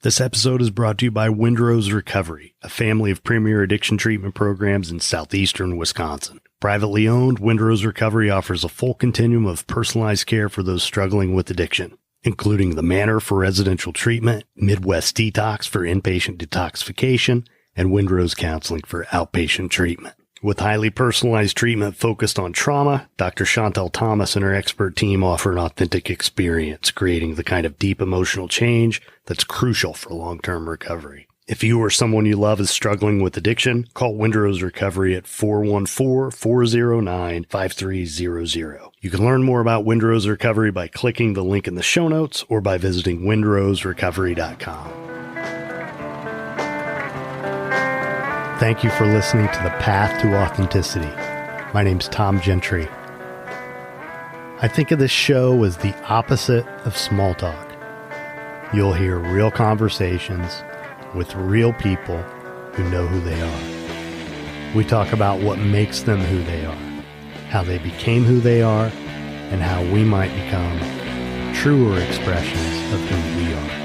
This episode is brought to you by Windrose Recovery, a family of premier addiction treatment programs in southeastern Wisconsin. Privately owned, Windrose Recovery offers a full continuum of personalized care for those struggling with addiction, including the Manor for residential treatment, Midwest Detox for inpatient detoxification, and Windrose Counseling for outpatient treatment. With highly personalized treatment focused on trauma, Dr. Chantel Thomas and her expert team offer an authentic experience, creating the kind of deep emotional change that's crucial for long-term recovery. If you or someone you love is struggling with addiction, call Windrose Recovery at 414-409-5300. You can learn more about Windrose Recovery by clicking the link in the show notes or by visiting windroserecovery.com. Thank you for listening to The Path to Authenticity. My name's Tom Gentry. I think of this show as the opposite of small talk. You'll hear real conversations with real people who know who they are. We talk about what makes them who they are, how they became who they are, and how we might become truer expressions of who we are.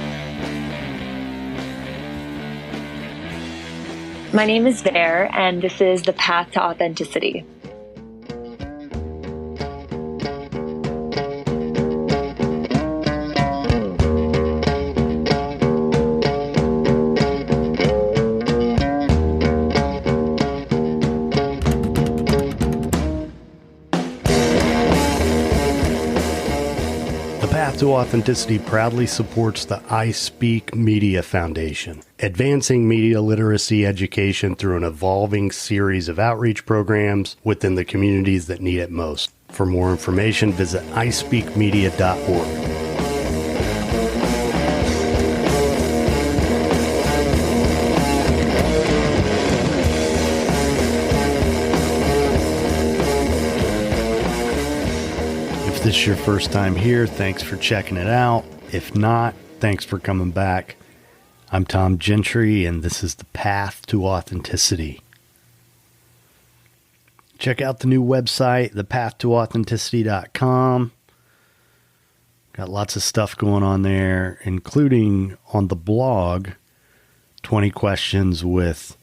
My name is Ver, and this is The Path to Authenticity. To Authenticity proudly supports the iSpeak Media Foundation, advancing media literacy education through an evolving series of outreach programs within the communities that need it most. For more information, visit ispeakmedia.org. If this is your first time here, thanks for checking it out. If not, thanks for coming back. I'm Tom Gentry, and this is The Path to Authenticity. Check out the new website, thepathtooauthenticity.com. Got lots of stuff going on there, including on the blog, 20 questions with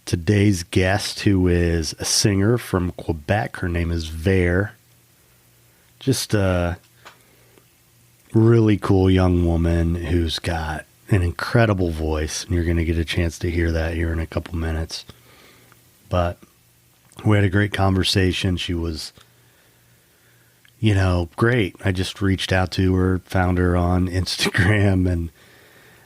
today's guest, who is a singer from Quebec. Her name is Ver. Just a really cool young woman who's got an incredible voice, and you're going to get a chance to hear that here in a couple minutes. But we had a great conversation. She was, great. I just reached out to her, found her on Instagram, and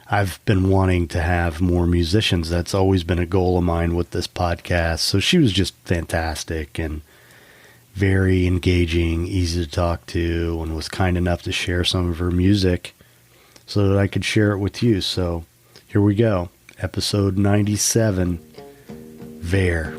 I've been wanting to have more musicians. That's always been a goal of mine with this podcast. So she was just fantastic and very engaging, easy to talk to, and was kind enough to share some of her music so that I could share it with you. So here we go. Episode 97, Ver.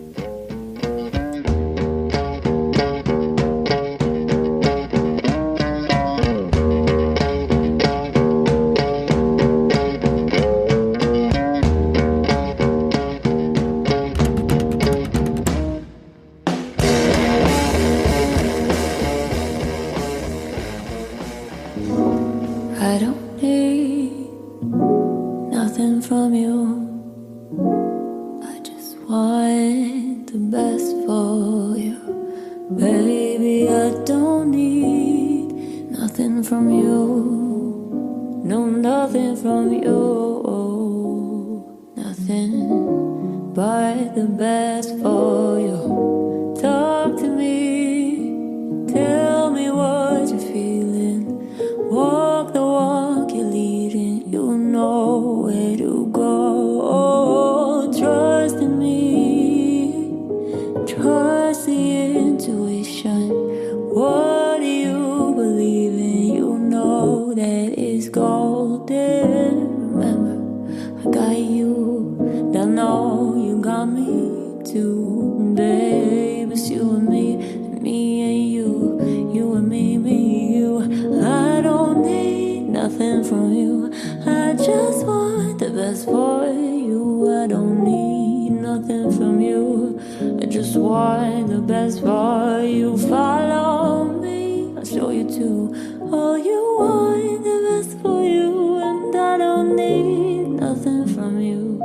All you want the best for you, and I don't need need nothing from you.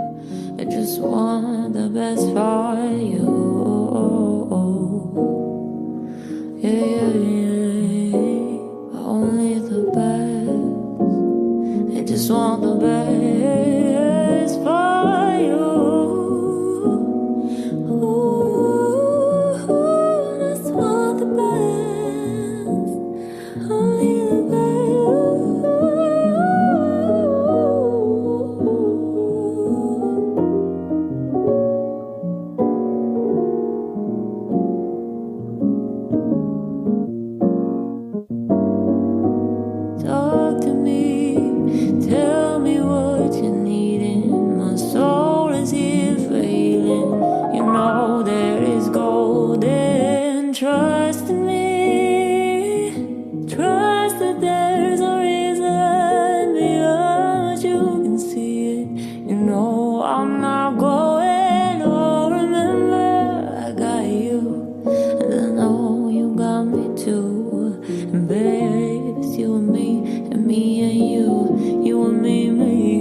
I just want the best for you. Yeah, only the best. I just want the best for you. Ooh, just want the best. Only the talk to me, tell me what you're needing. My soul is here failing. You know there is golden. Trust in me, trust that there's a reason beyond what you can see it. You know I'm not going. Oh, remember I got you, and I know you got me too. And babe, it's you and me and you, you and me,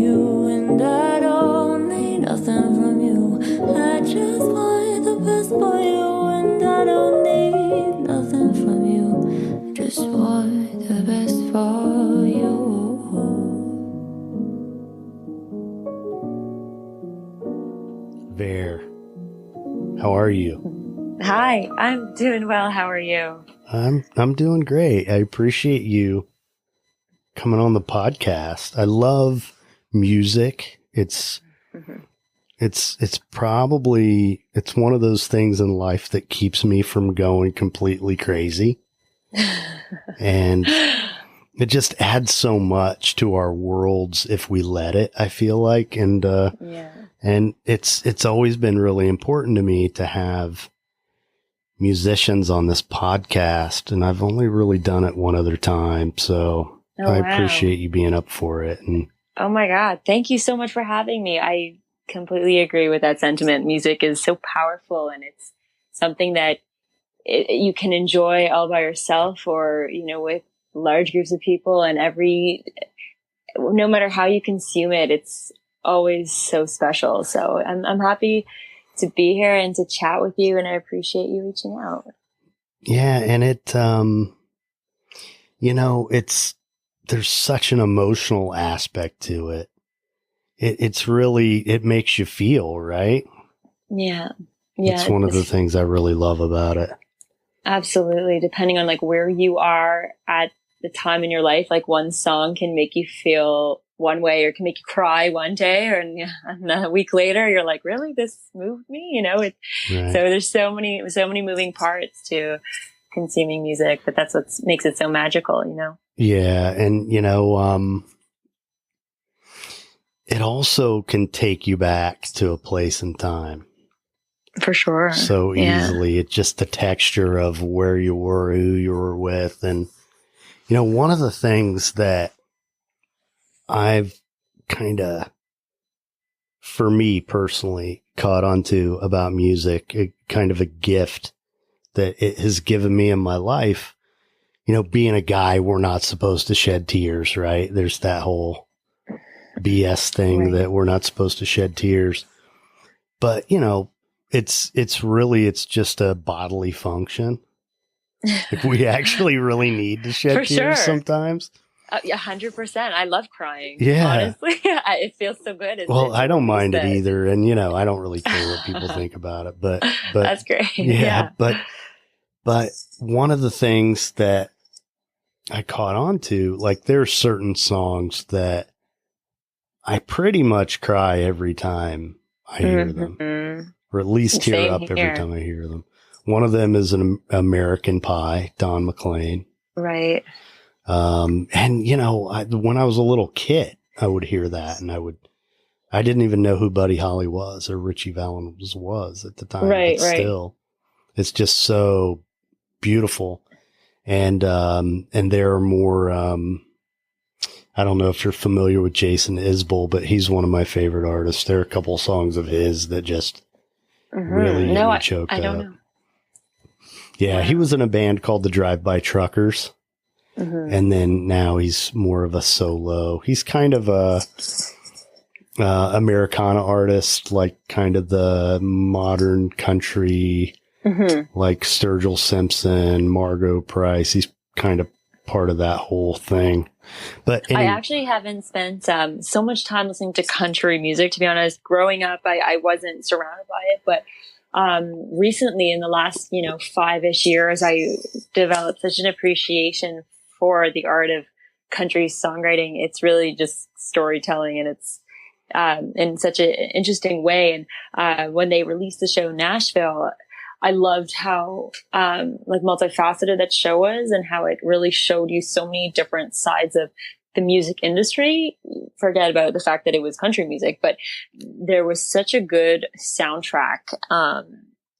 you. And I don't need nothing from you. I just want the best for you, and I don't need nothing from you. I just want the best for you. Ver, how are you? Hi, I'm doing well. How are you? I'm doing great. I appreciate you coming on the podcast. I love music. It's probably one of those things in life that keeps me from going completely crazy. And it just adds so much to our worlds if we let it, I feel like. And and it's always been really important to me to have musicians on this podcast, and I've only really done it one other time. So I appreciate you being up for it. And oh my God, thank you so much for having me. I completely agree with that sentiment. Music is so powerful, and it's something that you can enjoy all by yourself, or, you know, with large groups of people, and no matter how you consume it, it's always so special. So I'm happy to be here and to chat with you, and I appreciate you reaching out. yeah, and it, you know, there's such an emotional aspect to it. It makes you feel, right? Yeah. It's one of the things I really love about it. Absolutely. Depending on like where you are at the time in your life, like one song can make you feel one way, or can make you cry one day, and a week later you're like, really, this moved me, you know? Right. So there's so many moving parts to consuming music, but that's what makes it so magical, you know? Yeah. And, you know, it also can take you back to a place and time. For sure. So easily. It's just the texture of where you were, who you were with. And, you know, one of the things that I've kind of, for me personally, caught onto about music, kind of a gift that it has given me in my life. You know, being a guy, we're not supposed to shed tears, right? There's that whole BS thing that we're not supposed to shed tears. But, you know, it's just a bodily function. If we actually really need to shed tears sometimes. 100%. I love crying. Yeah. Honestly, it feels so good. I don't mind it either. And, you know, I don't really care what people think about it, but that's great. Yeah. But one of the things that I caught on to, like, there are certain songs that I pretty much cry every time I hear them, or at least tear up every time I hear them. One of them is an American Pie, Don McLean. Right. And, you know, when I was a little kid, I would hear that, and I didn't even know who Buddy Holly was or Richie Valens was at the time. Right, but still, it's just so beautiful. And there are more, I don't know if you're familiar with Jason Isbell, but he's one of my favorite artists. There are a couple songs of his that just really get me choked up. I don't know. Yeah, he was in a band called the Drive-By Truckers. And then now he's more of a solo. He's kind of Americana artists, like kind of the modern country, like Sturgill Simpson, Margot Price. He's kind of part of that whole thing. But I actually haven't spent so much time listening to country music, to be honest. Growing up, I wasn't surrounded by it, but recently in the last, 5-ish years, I developed such an appreciation for the art of country songwriting. It's really just storytelling, and it's in such an interesting way. And when they released the show Nashville, I loved how like multifaceted that show was, and how it really showed you so many different sides of the music industry. Forget about the fact that it was country music, but there was such a good soundtrack,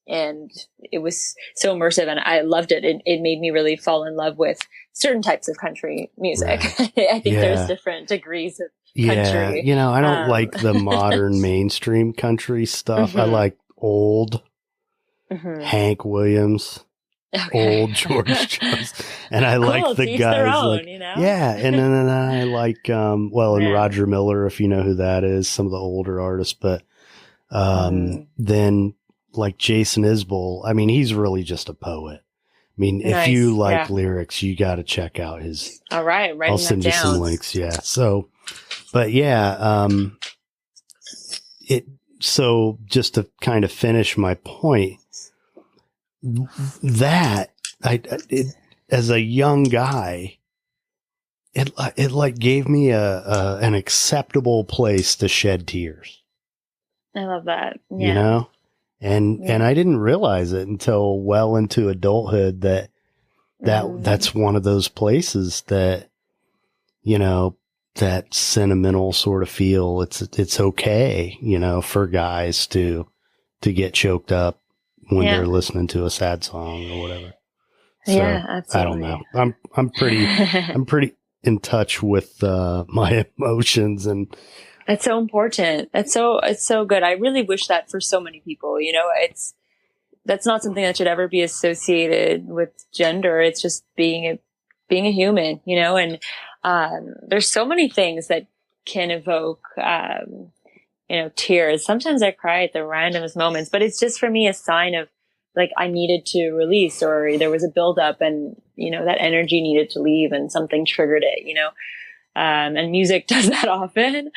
and it was so immersive, and I loved it. It made me really fall in love with certain types of country music. Right. I think there's different degrees of country. Yeah, I don't like the modern mainstream country stuff. I like old Hank Williams, old George Jones, and I like the guys like, yeah, and then I like and Roger Miller, if you know who that is, some of the older artists, but then like Jason Isbell, I mean, he's really just a poet. I mean, if you like lyrics, you got to check out his. All right, I'll send you some links. Yeah. So, but yeah, so just to kind of finish my point, that as a young guy, it like gave me an acceptable place to shed tears. I love that. Yeah. And I didn't realize it until well into adulthood that's one of those places that, that sentimental sort of feel. It's okay, for guys to get choked up when they're listening to a sad song or whatever. So, yeah, absolutely. I don't know. I'm pretty in touch with my emotions, and it's so important. It's so good. I really wish that for so many people. That's not something that should ever be associated with gender. It's just being a human, and there's so many things that can evoke tears. Sometimes I cry at the randomest moments, but it's just for me a sign of like I needed to release, or there was a buildup, and that energy needed to leave, and something triggered it. And music does that often.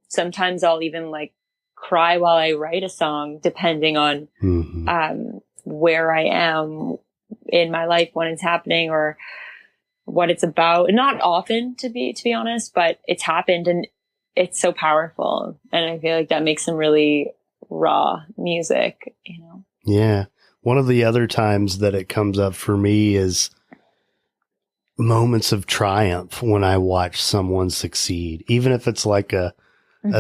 Sometimes I'll even like cry while I write a song, depending on where I am in my life when it's happening or what it's about. Not often, to be honest, but it's happened, and it's so powerful. And I feel like that makes some really raw music, Yeah. One of the other times that it comes up for me is moments of triumph when I watch someone succeed, even if it's like a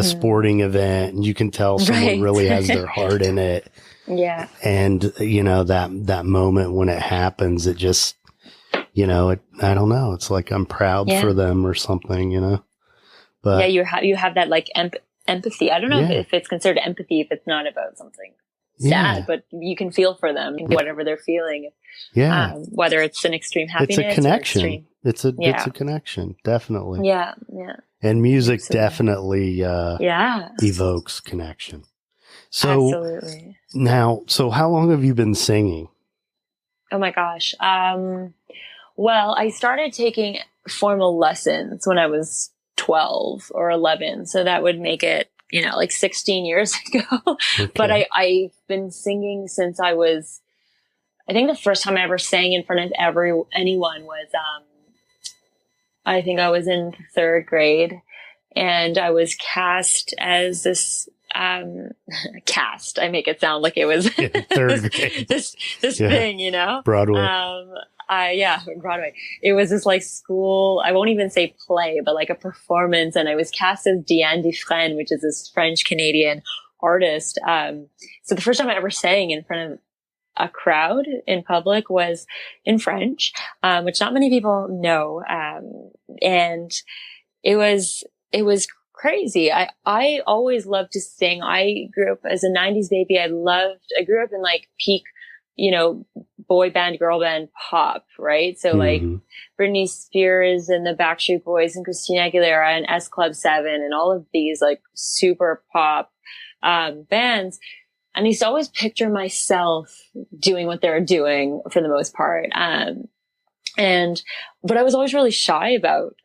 sporting event and you can tell someone really has their heart in it. Yeah. And that moment when it happens, it just, I don't know. It's like, I'm proud for them or something, but yeah, you have that like empathy. I don't know if it's considered empathy, if it's not about something sad, but you can feel for them, whatever they're feeling. Yeah. Whether it's an extreme happiness. It's a connection. It's a connection. Definitely. Yeah. Yeah. And music definitely, evokes connection. So absolutely. Now, so how long have you been singing? Oh my gosh. Well, I started taking formal lessons when I was 12 or 11. So that would make it, like 16 years ago. Okay. But I've been singing since I think the first time I ever sang in front of anyone was, I think I was in 3rd grade, and I was cast as this, cast. I make it sound like it was 3rd grade. this thing, Broadway. Broadway. It was this like school, I won't even say play, but like a performance. And I was cast as Diane Dufresne, which is this French-Canadian artist. So the first time I ever sang in front of a crowd in public was in French, which not many people know. And it was crazy. I always loved to sing. I grew up as a 90s baby. I grew up in like peak, boy band, girl band pop, right? So like Britney Spears and the Backstreet Boys and Christina Aguilera and S Club 7 and all of these like super pop bands. And I used to always picture myself doing what they're doing for the most part. But I was always really shy about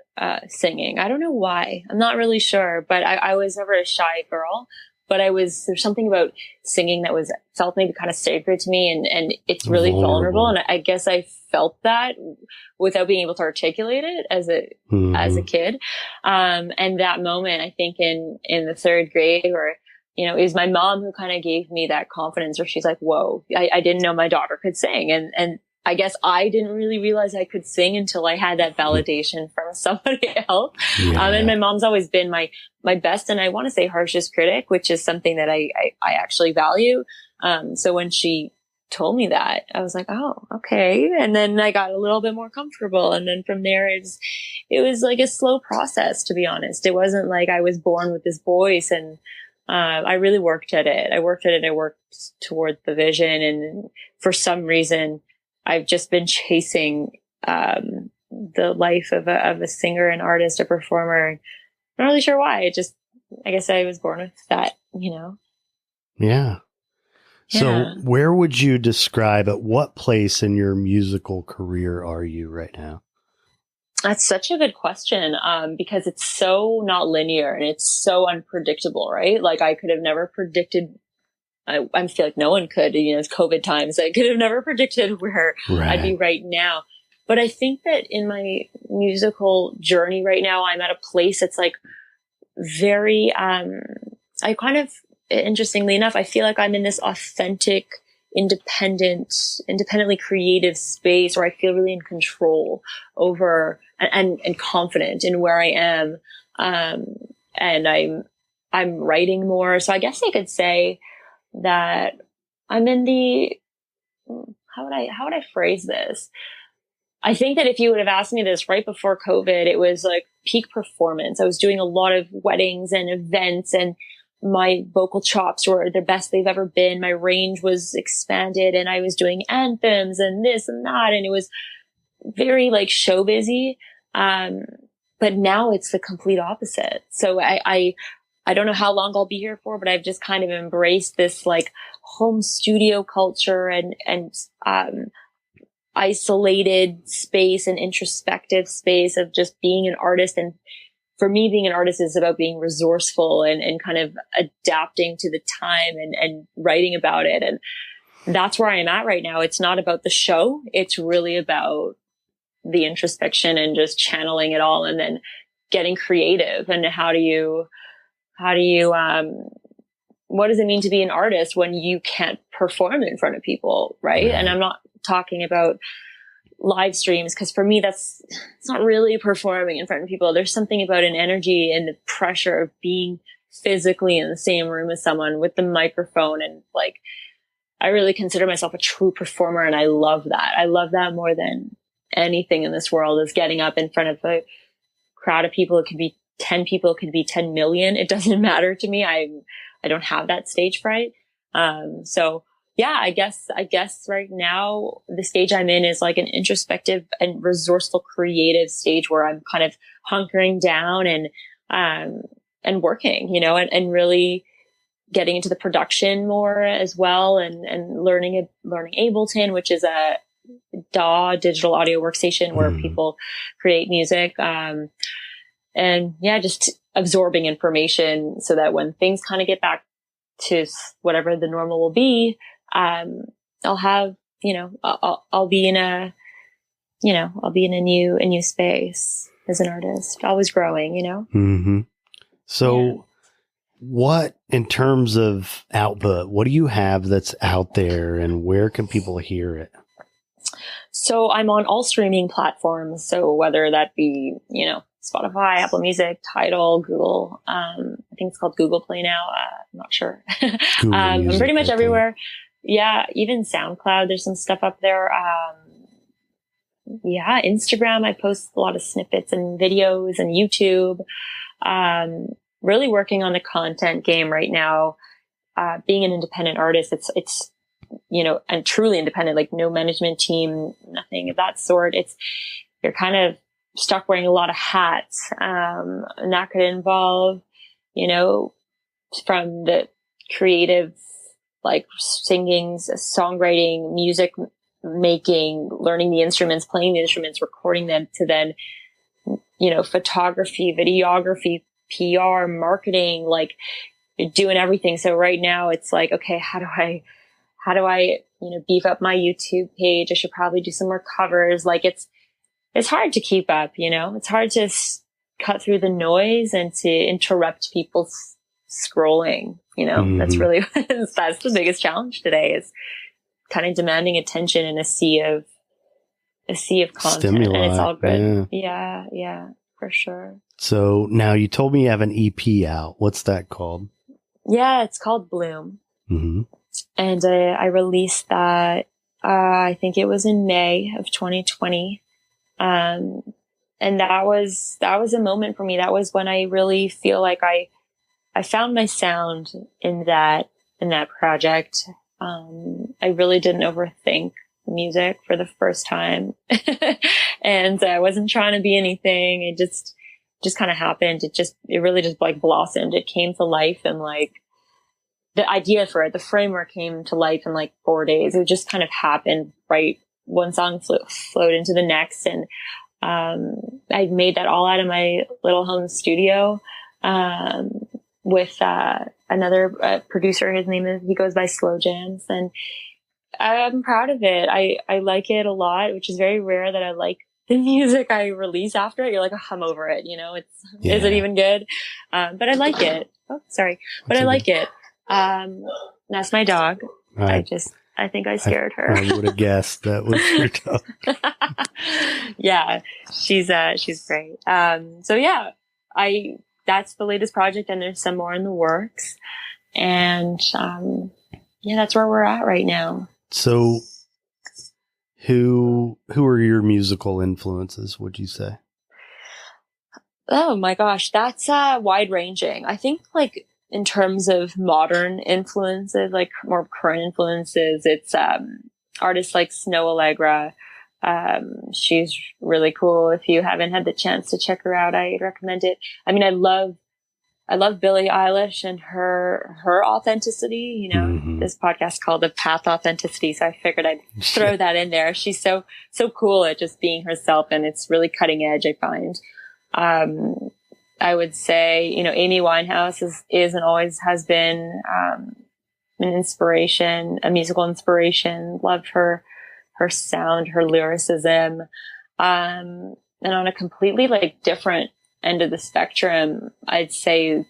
singing. I don't know why. I'm not really sure, but I was never a shy girl. But there's something about singing that felt maybe kind of sacred to me, and it's really vulnerable. And I guess I felt that without being able to articulate it as a kid. And that moment, I think in the third grade, where, you know, it was my mom who kind of gave me that confidence where she's like, whoa, I didn't know my daughter could sing. And I guess I didn't really realize I could sing until I had that validation from somebody else. Yeah. And my mom's always been my best, and I want to say harshest critic, which is something that I actually value. So when she told me that, I was like, oh, okay. And then I got a little bit more comfortable. And then from there, it was like a slow process, to be honest. It wasn't like I was born with this voice, and I really worked at it. I worked toward the vision. And for some reason, I've just been chasing the life of a singer, an artist, a performer. I'm not really sure why. I guess I was born with that, you know? Yeah. So where would you describe, at what place in your musical career are you right now? That's such a good question, because it's so not linear and it's so unpredictable, right? Like I could have never predicted. I feel like no one could, you know, it's COVID times. I could have never predicted where I'd be right now. But I think that in my musical journey right now, I'm at a place that's like very, interestingly enough, I feel like I'm in this authentic, independently creative space where I feel really in control over and confident in where I am. And I'm writing more. So I guess I could say that I'm in the, how would I phrase this? I think that if you would have asked me this right before COVID, it was like peak performance. I was doing a lot of weddings and events, and my vocal chops were the best they've ever been. My range was expanded, and I was doing anthems and this and that. And it was very like show busy. But now it's the complete opposite. So I don't know how long I'll be here for, but I've just kind of embraced this like home studio culture and isolated space and introspective space of just being an artist. And for me, being an artist is about being resourceful and kind of adapting to the time and writing about it. And that's where I'm at right now. It's not about the show. It's really about the introspection and just channeling it all and then getting creative. And how do you what does it mean to be an artist when you can't perform in front of people, right? And I'm not talking about live streams, because for me, it's not really performing in front of people. There's something about an energy and the pressure of being physically in the same room as someone with the microphone. And like, I really consider myself a true performer, and I love that. I love that more than anything in this world, is getting up in front of a crowd of people. It could be 10 people, it could be 10 million. It doesn't matter to me. I don't have that stage fright. So yeah, I guess right now the stage I'm in is like an introspective and resourceful creative stage where I'm kind of hunkering down and working, you know, and really getting into the production more as well, and learning Ableton, which is a DAW, digital audio workstation, where people create music. And yeah, just absorbing information so that when things kind of get back to whatever the normal will be, I'll have, you know, I'll be in a new space as an artist, always growing, you know? Mm-hmm. So what, in terms of output, what do you have that's out there, and where can people hear it? So I'm on all streaming platforms. So whether that be, you know, Spotify, Apple Music, Tidal, Google, I think it's called Google Play now. I'm not sure. I'm pretty much everywhere. Yeah. Even SoundCloud, there's some stuff up there. Instagram, I post a lot of snippets and videos, and YouTube. Really working on the content game right now. Being an independent artist, it's and truly independent, like no management team, nothing of that sort. You're kind of stuck wearing a lot of hats. And that could involve, from the creative, like singing, songwriting, music making, learning the instruments, playing the instruments, recording them, to then, photography, videography, PR, marketing, like doing everything. So right now it's like, okay, how do I, beef up my YouTube page? I should probably do some more covers. Like it's hard to keep up, it's hard to cut through the noise and to interrupt people's scrolling, that's really, that's the biggest challenge today, is kind of demanding attention in a sea of content. Stimuli, and it's all good. Yeah, for sure. So now you told me you have an EP out. What's that called? Yeah, it's called Bloom. Mm-hmm. And I released that, I think it was in May of 2020. And that was a moment for me. That was when I really feel like I found my sound in that project. I really didn't overthink music for the first time. And I wasn't trying to be anything. It just kind of happened. It really just like blossomed. It came to life, and like the idea for it, the framework came to life in like 4 days. It just kind of happened, right? One song flowed into the next. And I made that all out of my little home studio with another producer. He goes by Slow Jams, and I'm proud of it. I like it a lot, which is very rare that I like the music I release after it. You're like, oh, I'm over it. Is it even good? But I like it. Oh, sorry. But I like it. That's my dog. I think I scared her. I would have guessed that was your dog. Yeah, she's great. So yeah, that's the latest project, and there's some more in the works. And, that's where we're at right now. So who are your musical influences, would you say? Oh my gosh, that's wide ranging. I think like in terms of modern influences, like more current influences, it's artists like Snow Allegra. She's really cool. If you haven't had the chance to check her out, I recommend it. I mean, I love Billie Eilish and her authenticity. This podcast called The Path Authenticity, so I figured I'd throw that in there. She's so cool at just being herself, and it's really cutting edge, I find. I would say, Amy Winehouse is and always has been an inspiration, a musical inspiration. Loved her sound, her lyricism, and on a completely like different end of the spectrum, I'd say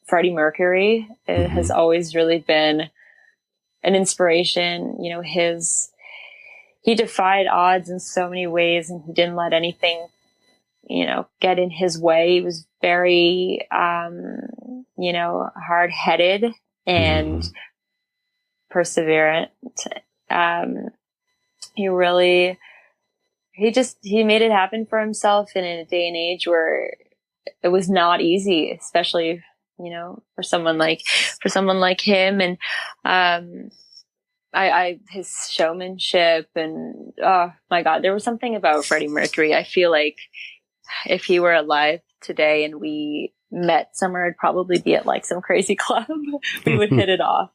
Freddie Mercury has always really been an inspiration. He defied odds in so many ways, and he didn't let anything, get in his way. He was very, hard-headed and perseverant. He made it happen for himself, and in a day and age where it was not easy, especially, for someone like him. And, his showmanship, and, oh my God, there was something about Freddie Mercury. I feel like if he were alive today and we met somewhere, it'd probably be at like some crazy club. We would hit it off.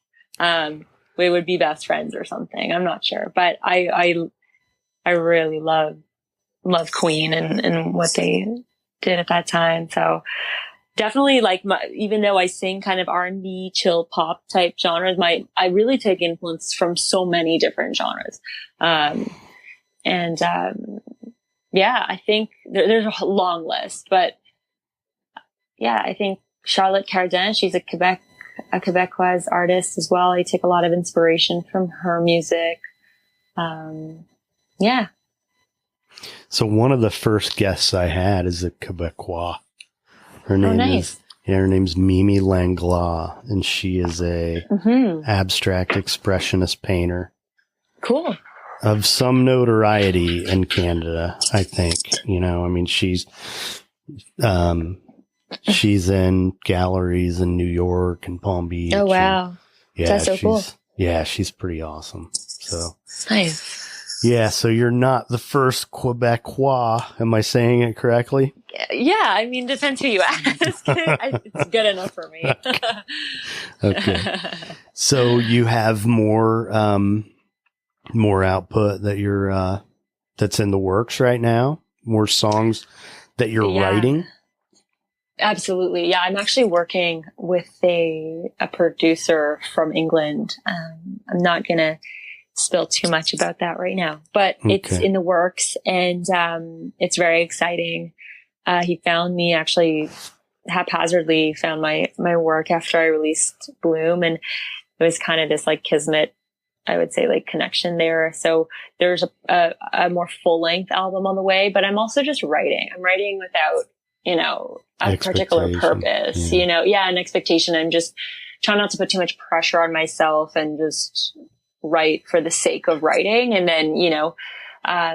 We would be best friends or something. I'm not sure, but I really love Queen and what they did at that time. So definitely, like, even though I sing kind of R&B, chill pop type genres, I really take influence from so many different genres. Yeah, I think there's a long list, but yeah, I think Charlotte Cardin, she's a Quebecoise artist as well. I take a lot of inspiration from her music. Yeah. So one of the first guests I had is a Quebecois. Her name's Mimi Langlois, and she is a abstract expressionist painter. Cool. Of some notoriety in Canada, I think. She's in galleries in New York and Palm Beach. Oh, wow. Yeah, that's so cool. Yeah, she's pretty awesome. So Nice. yeah, so you're not the first Quebecois. Am I saying it correctly? Yeah, I mean, depends who you ask. It's good enough for me. Okay. So you have more output that you're that's in the works right now? More songs that you're writing? Absolutely. Yeah, I'm actually working with a producer from England. I'm not going to spill too much about that right now, but it's in the works, and it's very exciting. He found me, actually haphazardly found my work after I released Bloom, and it was kind of this like kismet, I would say, like connection there. So there's a more full length album on the way, but I'm also just writing. I'm writing without, a particular purpose, an expectation. I'm just trying not to put too much pressure on myself and just write for the sake of writing. And then, I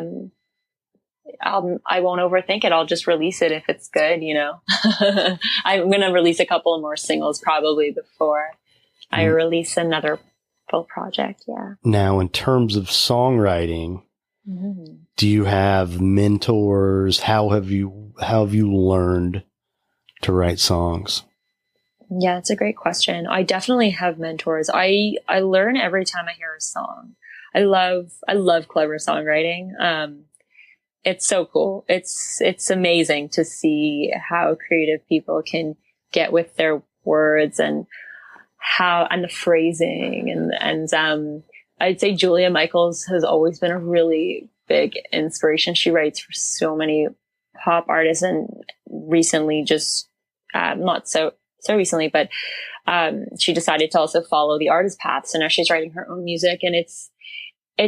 won't overthink it. I'll just release it if it's good, I'm going to release a couple more singles probably before I release another full project. Yeah. Now, in terms of songwriting, do you have mentors? How have you learned to write songs? Yeah, it's a great question. I definitely have mentors. I learn every time I hear a song. I love clever songwriting. It's so cool. It's amazing to see how creative people can get with their words and the phrasing and I'd say Julia Michaels has always been a really big inspiration. She writes for so many pop artists, and recently, just not so recently, but she decided to also follow the artist path. So now she's writing her own music, and it's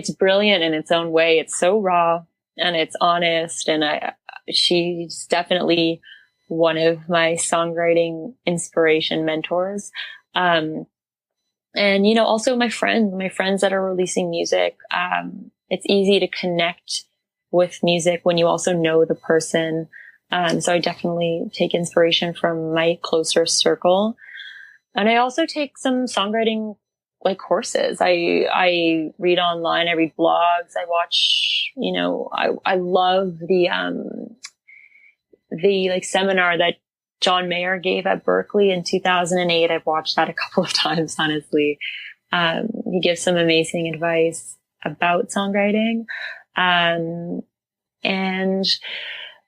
brilliant in its own way. It's so raw and it's honest, and she's definitely one of my songwriting inspiration mentors. And, also my friends that are releasing music. It's easy to connect with music when you also know the person. So I definitely take inspiration from my closer circle. And I also take some songwriting like courses. I read online, I read blogs, I watch, I love the like seminar that John Mayer gave at Berkeley in 2008. I've watched that a couple of times, honestly. He gives some amazing advice about songwriting. And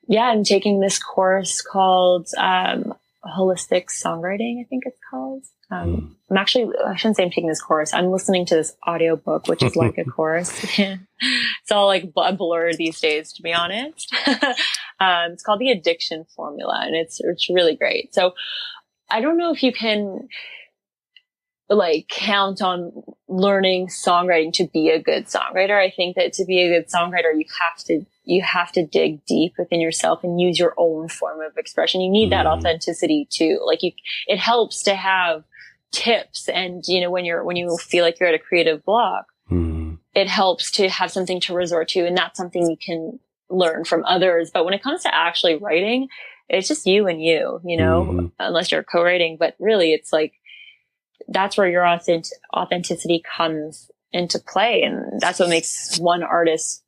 yeah, I'm taking this course called Holistic Songwriting, I think it's called. I shouldn't say I'm taking this course. I'm listening to this audiobook, which is like a course. It's all like a blur these days, to be honest. It's called The Addiction Formula, and it's really great. So I don't know if you can like count on learning songwriting to be a good songwriter. I think that to be a good songwriter, you have to dig deep within yourself and use your own form of expression. You need that authenticity too. Like it helps to have tips, and when you feel like you're at a creative block, it helps to have something to resort to, and that's something you can learn from others. But when it comes to actually writing, it's just you and you, unless you're co-writing. But really, it's like that's where your authenticity comes into play, and that's what makes one artist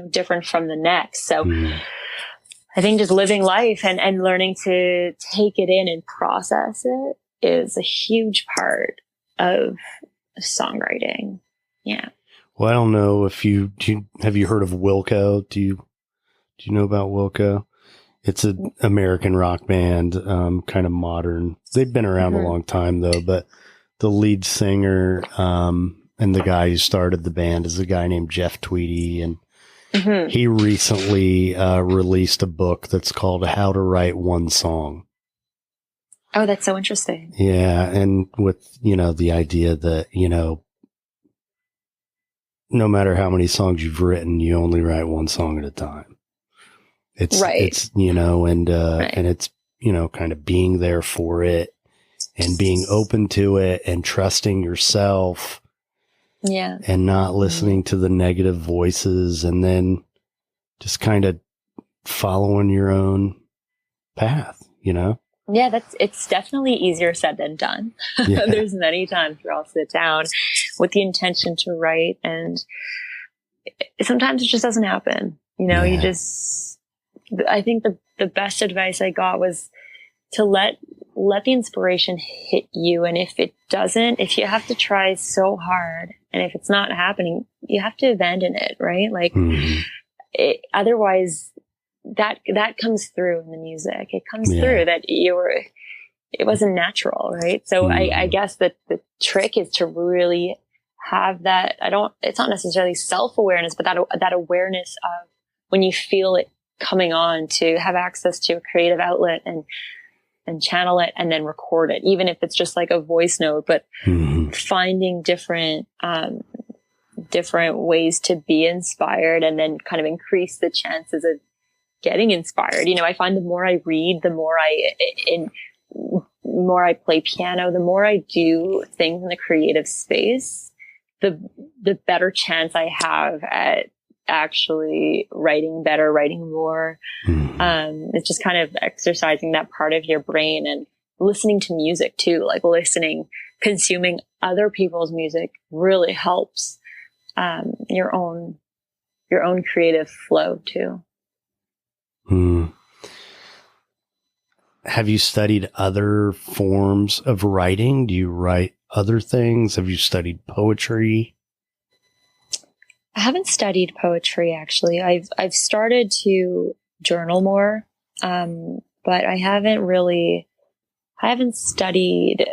different from the next. So I think just living life and learning to take it in and process it is a huge part of songwriting. Yeah. Well, I don't know if have you heard of Wilco? Do you know about Wilco? It's an American rock band, kind of modern. They've been around a long time though, but the lead singer, and the guy who started the band is a guy named Jeff Tweedy, and he recently released a book that's called How to Write One Song. Oh, that's so interesting. Yeah. And with, the idea that, no matter how many songs you've written, you only write one song at a time. It's, and it's, kind of being there for it and being open to it and trusting yourself. Yeah. And not listening to the negative voices, and then just kind of following your own path, Yeah, it's definitely easier said than done. Yeah. There's many times where I'll sit down with the intention to write, and sometimes it just doesn't happen. Yeah. I think the best advice I got was to let the inspiration hit you. And if it doesn't, if you have to try so hard and if it's not happening, you have to abandon it, right? Like otherwise that comes through in the music. It comes through that it wasn't natural, right? So I guess that the trick is to really have that. It's not necessarily self-awareness, but that awareness of when you feel it coming on, to have access to a creative outlet and channel it and then record it, even if it's just like a voice note, but finding different ways to be inspired and then kind of increase the chances of getting inspired. I find the more I read, the more I play piano, the more I do things in the creative space, the better chance I have at actually writing better, writing more. It's just kind of exercising that part of your brain, and listening to music too, like consuming other people's music really helps your own creative flow too. Have you studied other forms of writing? Do you write other things? Have you studied poetry? I haven't studied poetry, actually. I've started to journal more, but I haven't studied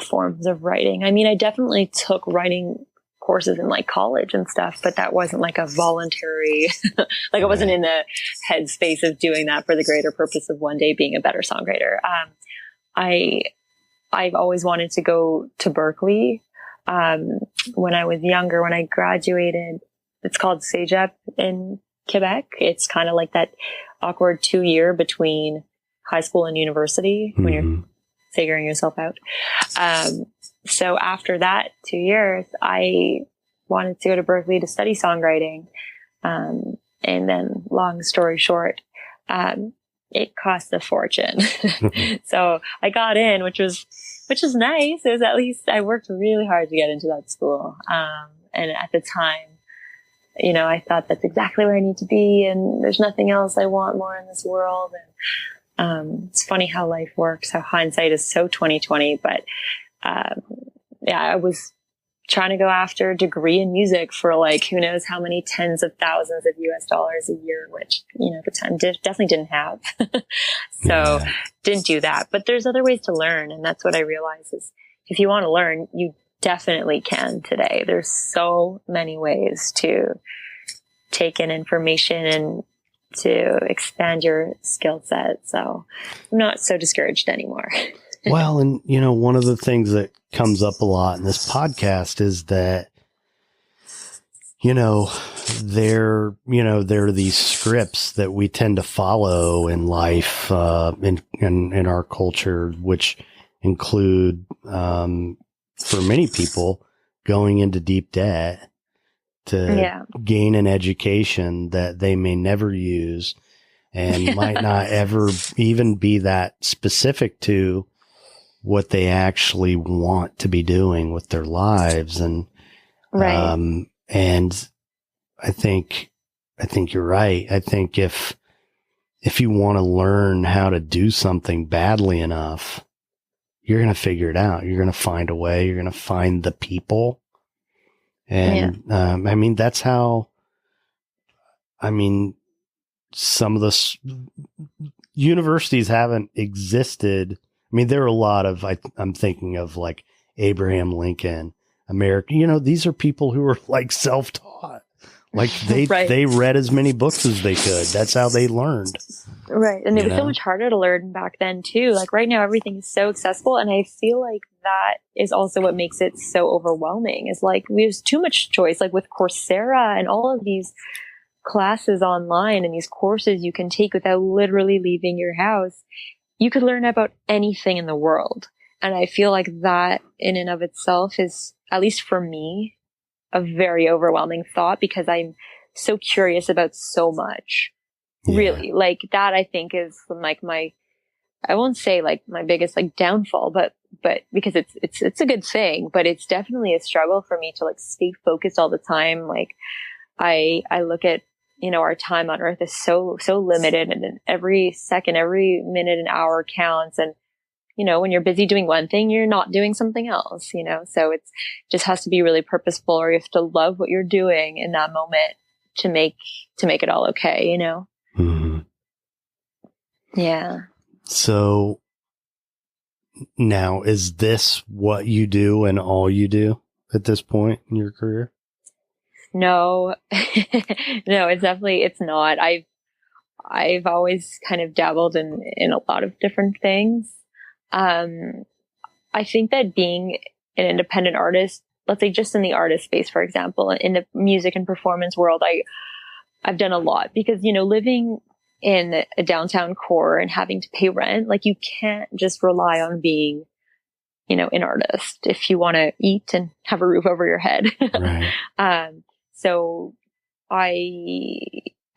forms of writing. I mean, I definitely took writing courses in like college and stuff, but that wasn't like a voluntary, like I wasn't in the headspace of doing that for the greater purpose of one day being a better songwriter. I've always wanted to go to Berkeley. When I was younger, when I graduated, it's called CEGEP in Quebec. It's kind of like that awkward 2-year between high school and university when you're figuring yourself out. So after that 2 years, I wanted to go to Berkeley to study songwriting. And then long story short, it cost a fortune. So I got in, which is nice. It was, at least I worked really hard to get into that school. And at the time, I thought that's exactly where I need to be, and there's nothing else I want more in this world. And it's funny how life works, how hindsight is so 2020. But I was trying to go after a degree in music for like who knows how many tens of thousands of US dollars a year, which at the time definitely didn't have. So didn't do that. But there's other ways to learn, and that's what I realized is if you want to learn, you definitely can today. There's so many ways to take in information and to expand your skill set. So I'm not so discouraged anymore. Well, and one of the things that comes up a lot in this podcast is that, there are these scripts that we tend to follow in life, in our culture, which include, for many people, going into deep debt to gain an education that they may never use and might not ever even be that specific to what they actually want to be doing with their lives. And, and I think you're right. I think if you want to learn how to do something badly enough, you're going to figure it out. You're going to find a way. You're going to find the people. And, that's how, some of the universities haven't existed. There are a lot of, I'm thinking of like Abraham Lincoln, America, these are people who were like self-taught. Like they read as many books as they could. That's how they learned. Right. And it was so much harder to learn back then too. Like right now, everything is so accessible. And I feel like that is also what makes it so overwhelming, is like there's too much choice, like with Coursera and all of these classes online and these courses you can take without literally leaving your house. You could learn about anything in the world. And I feel like that in and of itself is, at least for me, a very overwhelming thought, because I'm so curious about so much. Really, like that I think is like I won't say like my biggest like downfall, but because it's a good thing, but it's definitely a struggle for me to like stay focused all the time. Like I look at, our time on earth is so limited, and every second, every minute and hour counts. And, when you're busy doing one thing, you're not doing something else, so it's just has to be really purposeful, or you have to love what you're doing in that moment to make it all okay, Mm-hmm. Yeah. So now, is this what you do and all you do at this point in your career? No, no, it's not. I've always kind of dabbled in a lot of different things. I think that being an independent artist, let's say just in the artist space, for example, in the music and performance world, I've done a lot because, living in a downtown core and having to pay rent, like you can't just rely on being, an artist if you want to eat and have a roof over your head. Right. So I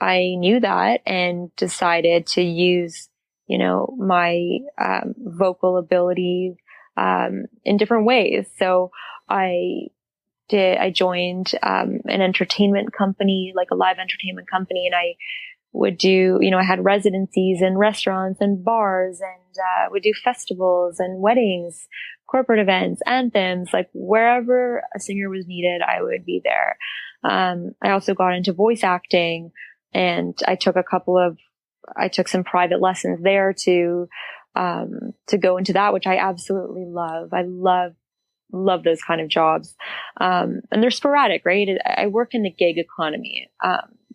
knew that and decided to use, my vocal ability in different ways. So I joined an entertainment company, like a live entertainment company, and I would do, I had residencies in restaurants and bars, and would do festivals and weddings, corporate events, anthems, like wherever a singer was needed, I would be there. I also got into voice acting, and I took some private lessons there to go into that, which I absolutely love. I love those kind of jobs. And they're sporadic, right? I work in the gig economy.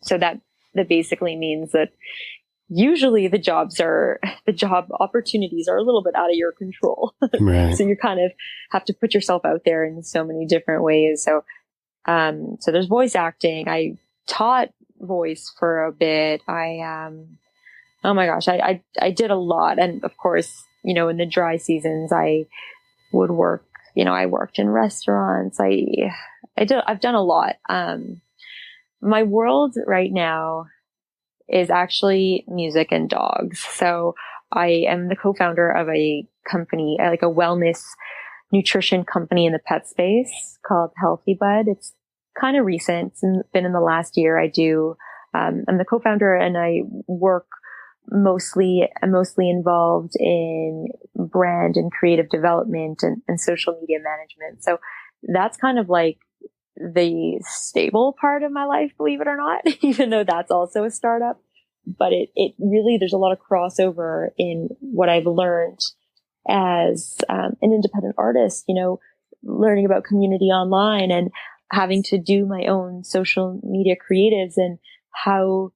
So that basically means that usually the job opportunities are a little bit out of your control. Right. So you kind of have to put yourself out there in so many different ways. So there's voice acting. I taught voice for a bit. Oh my gosh, I did a lot. And of course, in the dry seasons, I would work, I worked in restaurants. I've done a lot. My world right now is actually music and dogs. So I am the co-founder of a company, like a wellness nutrition company in the pet space called Healthy Bud. It's kind of recent. It's been in the last year. I'm the co-founder, and I work I'm mostly involved in brand and creative development and social media management. So that's kind of like the stable part of my life, believe it or not, even though that's also a startup. But it really, there's a lot of crossover in what I've learned as an independent artist, learning about community online and having to do my own social media creatives, and how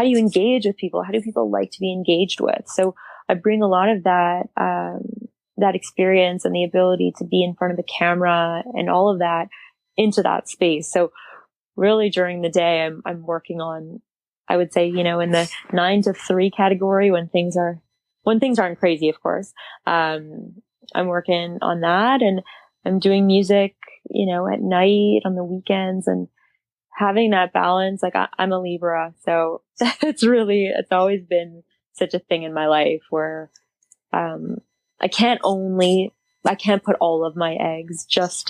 do you engage with people? How do people like to be engaged with? So I bring a lot of that experience and the ability to be in front of the camera and all of that into that space. So really during the day, I'm working on, I would say, in the 9 to 3 category when things aren't crazy, of course. I'm working on that, and I'm doing music, at night, on the weekends, and having that balance. Like I'm a Libra, so it's always been such a thing in my life where, I can't put all of my eggs just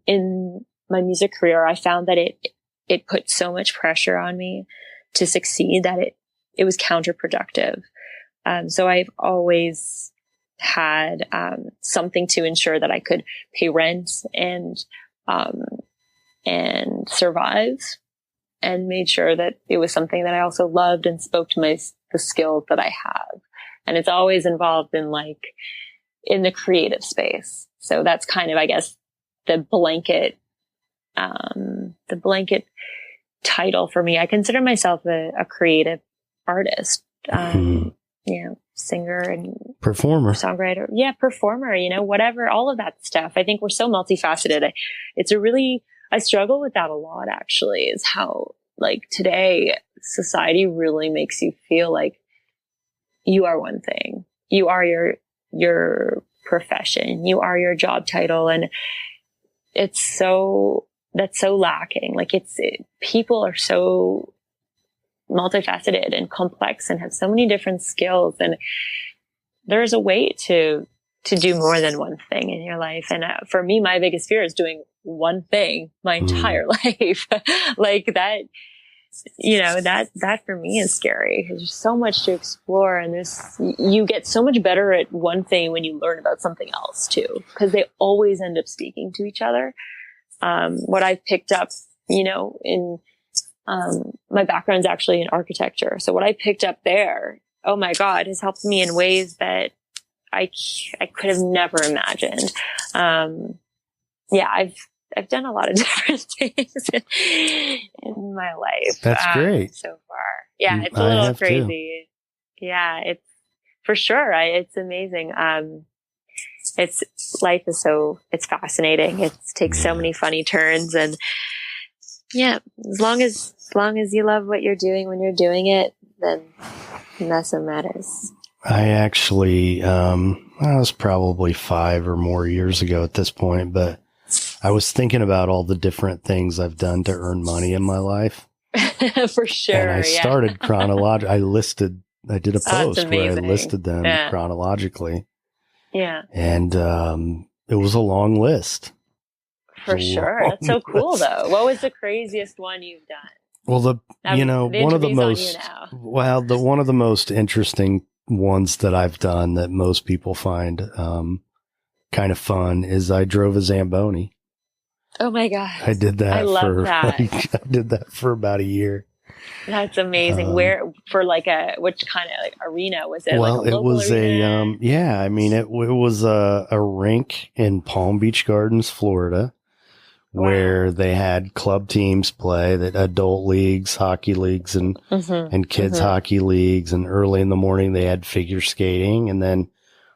in my music career. I found that it put so much pressure on me to succeed that it was counterproductive. So I've always had something to ensure that I could pay rent and survive, and made sure that it was something that I also loved and spoke to the skills that I have. And it's always involved in the creative space. So that's kind of, I guess, the blanket title for me. I consider myself a creative artist, singer and performer, songwriter. Yeah. Performer, whatever, all of that stuff. I think we're so multifaceted. I struggle with that a lot, actually, is how today society really makes you feel like you are one thing. You are your profession. You are your job title. And that's so lacking. People are so multifaceted and complex and have so many different skills. And there's a way to do more than one thing in your life. And for me, my biggest fear is doing one thing my entire life. Like that, that for me is scary. There's so much to explore, and you get so much better at one thing when you learn about something else too, because they always end up speaking to each other. What I've picked up, in my background's actually in architecture. So what I picked up there, oh my God, has helped me in ways that I could have never imagined. I've done a lot of different things in my life. That's great. So far. Yeah, it's a little crazy. Too. Yeah, it's for sure. It's amazing. Life is it's fascinating. It takes so many funny turns, and yeah, as long as you love what you're doing when you're doing it, then that's what matters. I actually, I was probably 5 or more years ago at this point, but I was thinking about all the different things I've done to earn money in my life. For sure. And I started chronologically. I did a post where I listed them chronologically. Yeah. And it was a long list. For sure. That's so cool, though. What was the craziest one you've done? Well, one of the most interesting ones that I've done that most people find kind of fun is I drove a Zamboni. Oh my God. I did that. I love that. I did that for about a year. That's amazing. Which kind of arena was it? Well, like a it was arena? it was a rink in Palm Beach Gardens, Florida, where they had club teams play, that adult leagues, hockey leagues, and kids hockey leagues. And early in the morning they had figure skating, and then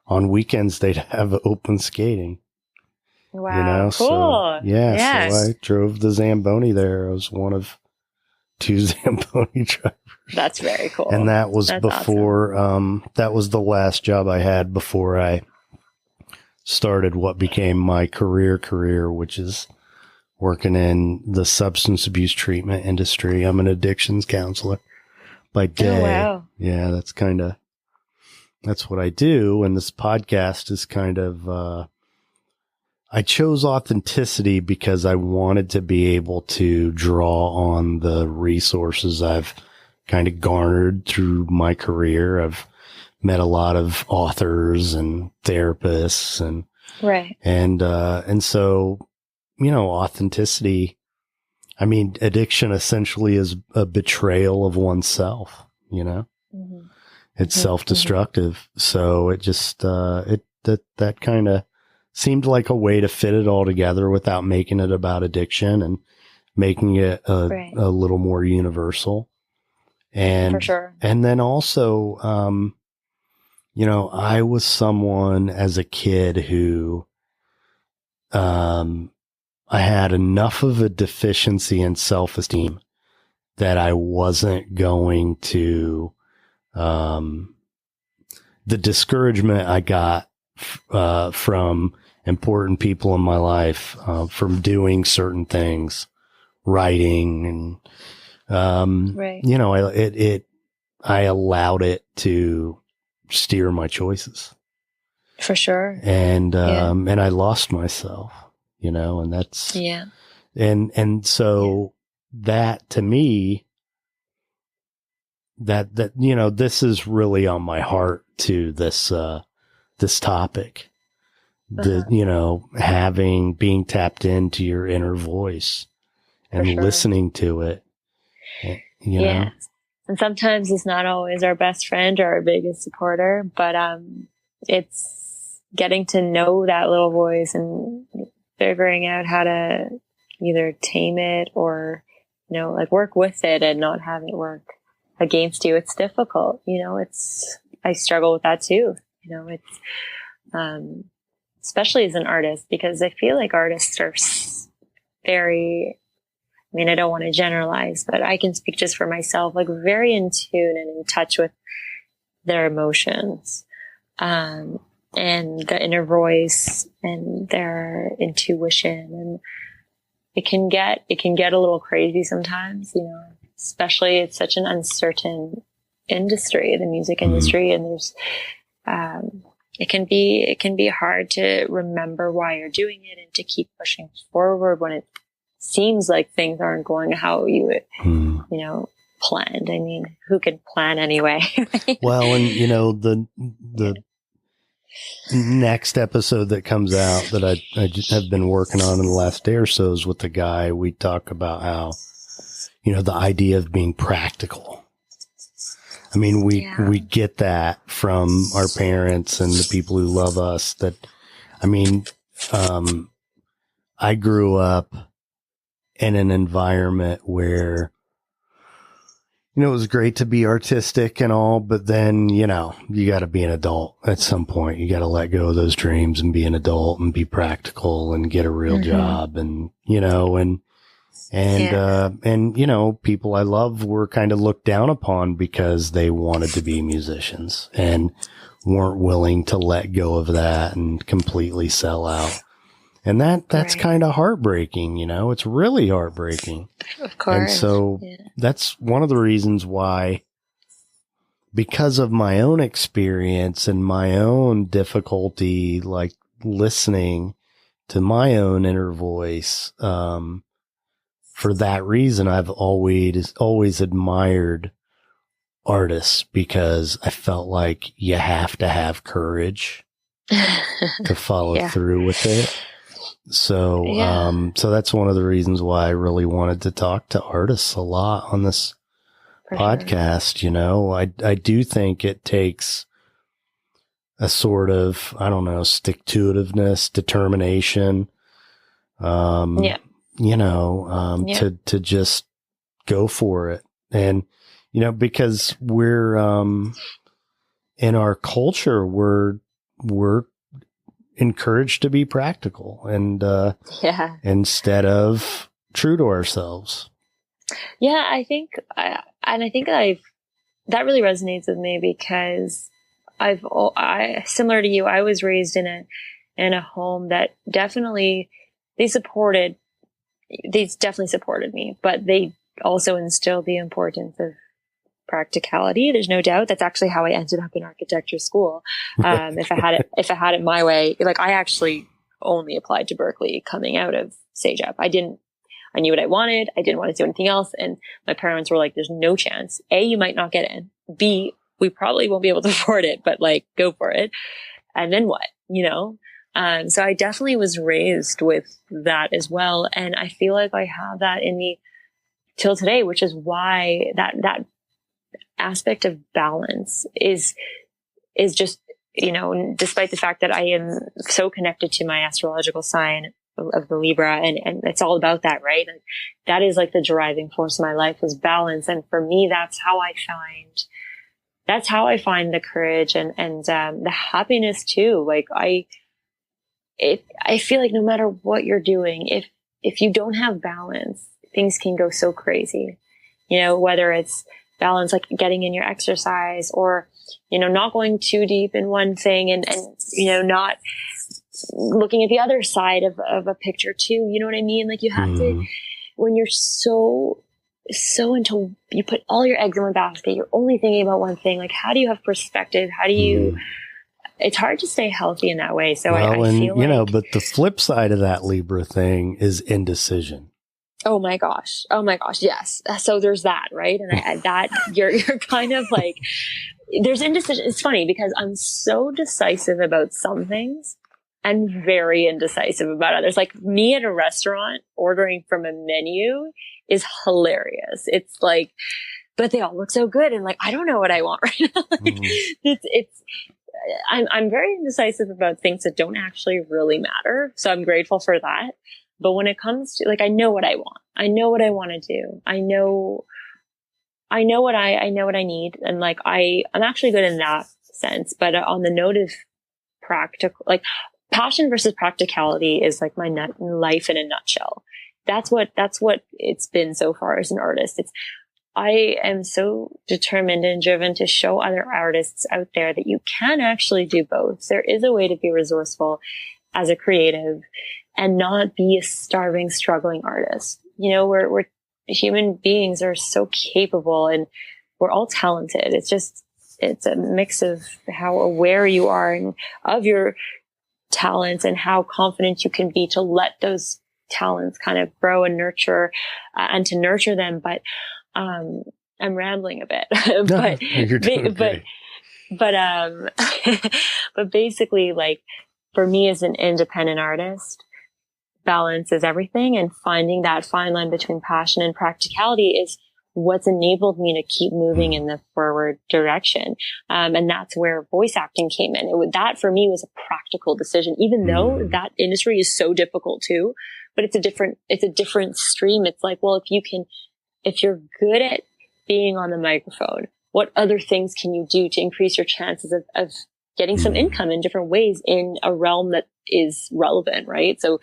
on weekends they'd have open skating. Wow, cool. So, so I drove the Zamboni there. I was one of 2 Zamboni drivers. That's very cool. And that was before, awesome. That was the last job I had before I started what became my career, which is working in the substance abuse treatment industry. I'm an addictions counselor by day. Oh, wow. Yeah, that's what I do. And this podcast is kind of, I chose authenticity because I wanted to be able to draw on the resources I've kind of garnered through my career. I've met a lot of authors and therapists and, right. And so, authenticity, addiction essentially is a betrayal of oneself, it's self-destructive. So it just, that kind of seemed like a way to fit it all together without making it about addiction and making it a little more universal. And, for sure. And then also, I was someone as a kid who, I had enough of a deficiency in self-esteem that I wasn't going to, the discouragement I got, from important people in my life, from doing certain things, writing and, I allowed it to steer my choices. For sure. And I lost myself, and that's, and so that to me, that, this is really on my heart to this topic, being tapped into your inner voice and listening to it, know. And sometimes it's not always our best friend or our biggest supporter, but it's getting to know that little voice and figuring out how to either tame it or, work with it and not have it work against you. It's difficult. I struggle with that too. It's, especially as an artist, because I feel like artists are very, I don't want to generalize, but I can speak just for myself, like very in tune and in touch with their emotions, and the inner voice and their intuition. And it can get a little crazy sometimes, especially it's such an uncertain industry, the music industry. And there's, it can be hard to remember why you're doing it and to keep pushing forward when it seems like things aren't going how you planned. I mean, who can plan anyway? Right? Well, and the next episode that comes out that I just have been working on in the last day or so is with the guy. We talk about how, the idea of being practical. I mean, we get that from our parents and the people who love us. That, I mean, I grew up in an environment where, it was great to be artistic and all, but then, you got to be an adult at some point. You got to let go of those dreams and be an adult and be practical and get a real job. And, people I love were kind of looked down upon because they wanted to be musicians and weren't willing to let go of that and completely sell out. And that's kind of heartbreaking, it's really heartbreaking. Of course. And so that's one of the reasons why, because of my own experience and my own difficulty, like listening to my own inner voice, for that reason, I've always admired artists, because I felt like you have to have courage to follow through with it. So, so that's one of the reasons why I really wanted to talk to artists a lot on this podcast. Sure. I do think it takes a sort of, stick-to-itiveness, determination, to just go for it. And, because we're, in our culture, we're encouraged to be practical and, instead of true to ourselves. Yeah, I think that really resonates with me, because similar to you, I was raised in a home that definitely supported me, but they also instilled the importance of practicality. There's no doubt. That's actually how I ended up in architecture school. If I had it my way, like I actually only applied to Berkeley coming out of SAGEP. I knew what I wanted. I didn't want to do anything else. And my parents were like, there's no chance. A, you might not get in. B, we probably won't be able to afford it, but like, go for it. And then what, so I definitely was raised with that as well. And I feel like I have that in me till today, which is why that aspect of balance is just, despite the fact that I am so connected to my astrological sign of the Libra, and it's all about that, right? And that is like the driving force of my life, was balance. And for me, that's how I find the courage and the happiness too. Like I feel like no matter what you're doing, if you don't have balance, things can go so crazy, whether it's balance, like getting in your exercise, or, not going too deep in one thing and not looking at the other side of a picture too. You know what I mean? Like you have to, when you're so into, you put all your eggs in one basket, you're only thinking about one thing. Like, how do you have perspective? How do you, it's hard to stay healthy in that way. So I feel like, but the flip side of that Libra thing is indecision. Oh my gosh. Yes. So there's that, right? And that you're kind of like, there's indecision. It's funny because I'm so decisive about some things and very indecisive about others. Like me at a restaurant ordering from a menu is hilarious. It's like, but they all look so good. And like, I don't know what I want right now. I'm very indecisive about things that don't actually really matter. So I'm grateful for that. But when it comes to, like, I know what I want. I know what I want to do. I know what I need. And like, I'm actually good in that sense. But on the note of practical, like passion versus practicality is like my life in a nutshell. That's what it's been so far as an artist. I am so determined and driven to show other artists out there that you can actually do both. There is a way to be resourceful as a creative and not be a starving, struggling artist. We're human beings are so capable, and we're all talented. It's a mix of how aware you are and of your talents and how confident you can be to let those talents kind of grow and nurture, and to nurture them. But, I'm rambling a bit, but, You're doing okay. but basically, like, for me as an independent artist, balance is everything, and finding that fine line between passion and practicality is what's enabled me to keep moving in the forward direction. And that's where voice acting came in. That for me was a practical decision, even though that industry is so difficult too, but it's a different stream. It's like, well, if you're good at being on the microphone, what other things can you do to increase your chances of getting some income in different ways in a realm that is relevant, right? So,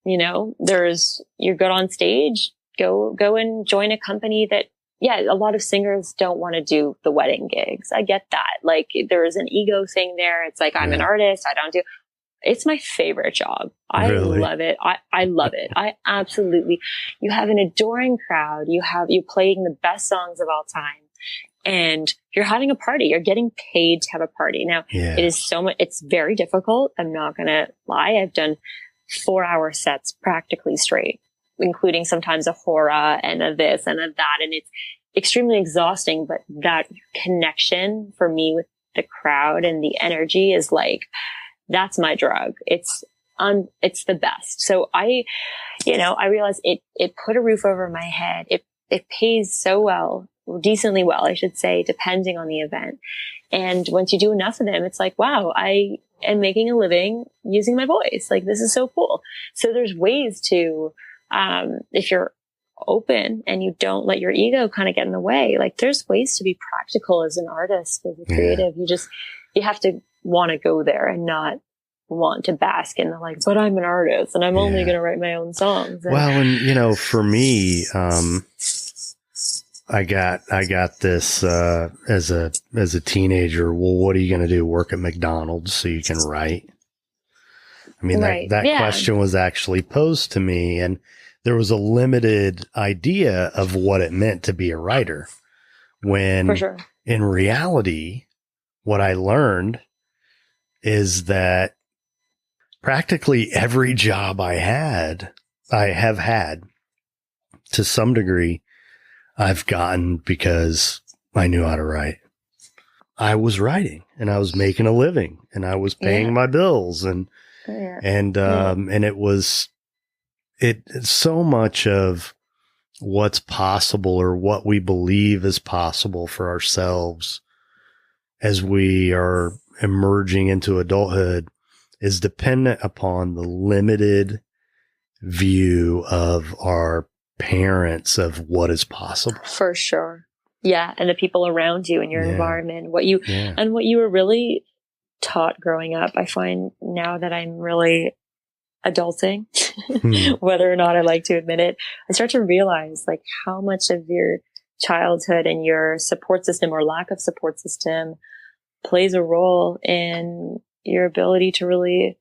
you're good on stage, go and join a company that, a lot of singers don't want to do the wedding gigs. I get that. Like, there is an ego thing there. It's like, I'm an artist. It's my favorite job. I love it. I love it. I absolutely, you have an adoring crowd. You playing the best songs of all time, and you're having a party. You're getting paid to have a party. Now, it is it's very difficult. I'm not going to lie. I've done 4-hour sets practically straight, including sometimes a hora and a this and a that. And it's extremely exhausting, but that connection for me with the crowd and the energy is like, that's my drug. It's the best. So I realized it put a roof over my head. It pays so well, decently well, I should say, depending on the event. And once you do enough of them, it's like, wow, I am making a living using my voice. Like, this is so cool. So there's ways to, if you're open and you don't let your ego kind of get in the way, like, there's ways to be practical as an artist, as a creative. You have to want to go there and not want to bask in the like, but I'm an artist and I'm only going to write my own songs. And for me, I got this, as a teenager. Well, what are you going to do? Work at McDonald's so you can write? I mean, that question was actually posed to me, and there was a limited idea of what it meant to be a writer, when in reality, what I learned is that practically every job I have had to some degree, I've gotten because I knew how to write. I was writing and I was making a living and I was paying my bills and it was so much of what's possible, or what we believe is possible for ourselves as we are emerging into adulthood, is dependent upon the limited view of our parents of what is possible. For sure. Yeah. And the people around you and your environment, what you were really taught growing up. I find now that I'm really adulting, whether or not I like to admit it, I start to realize like how much of your childhood and your support system or lack of support system plays a role in your ability to really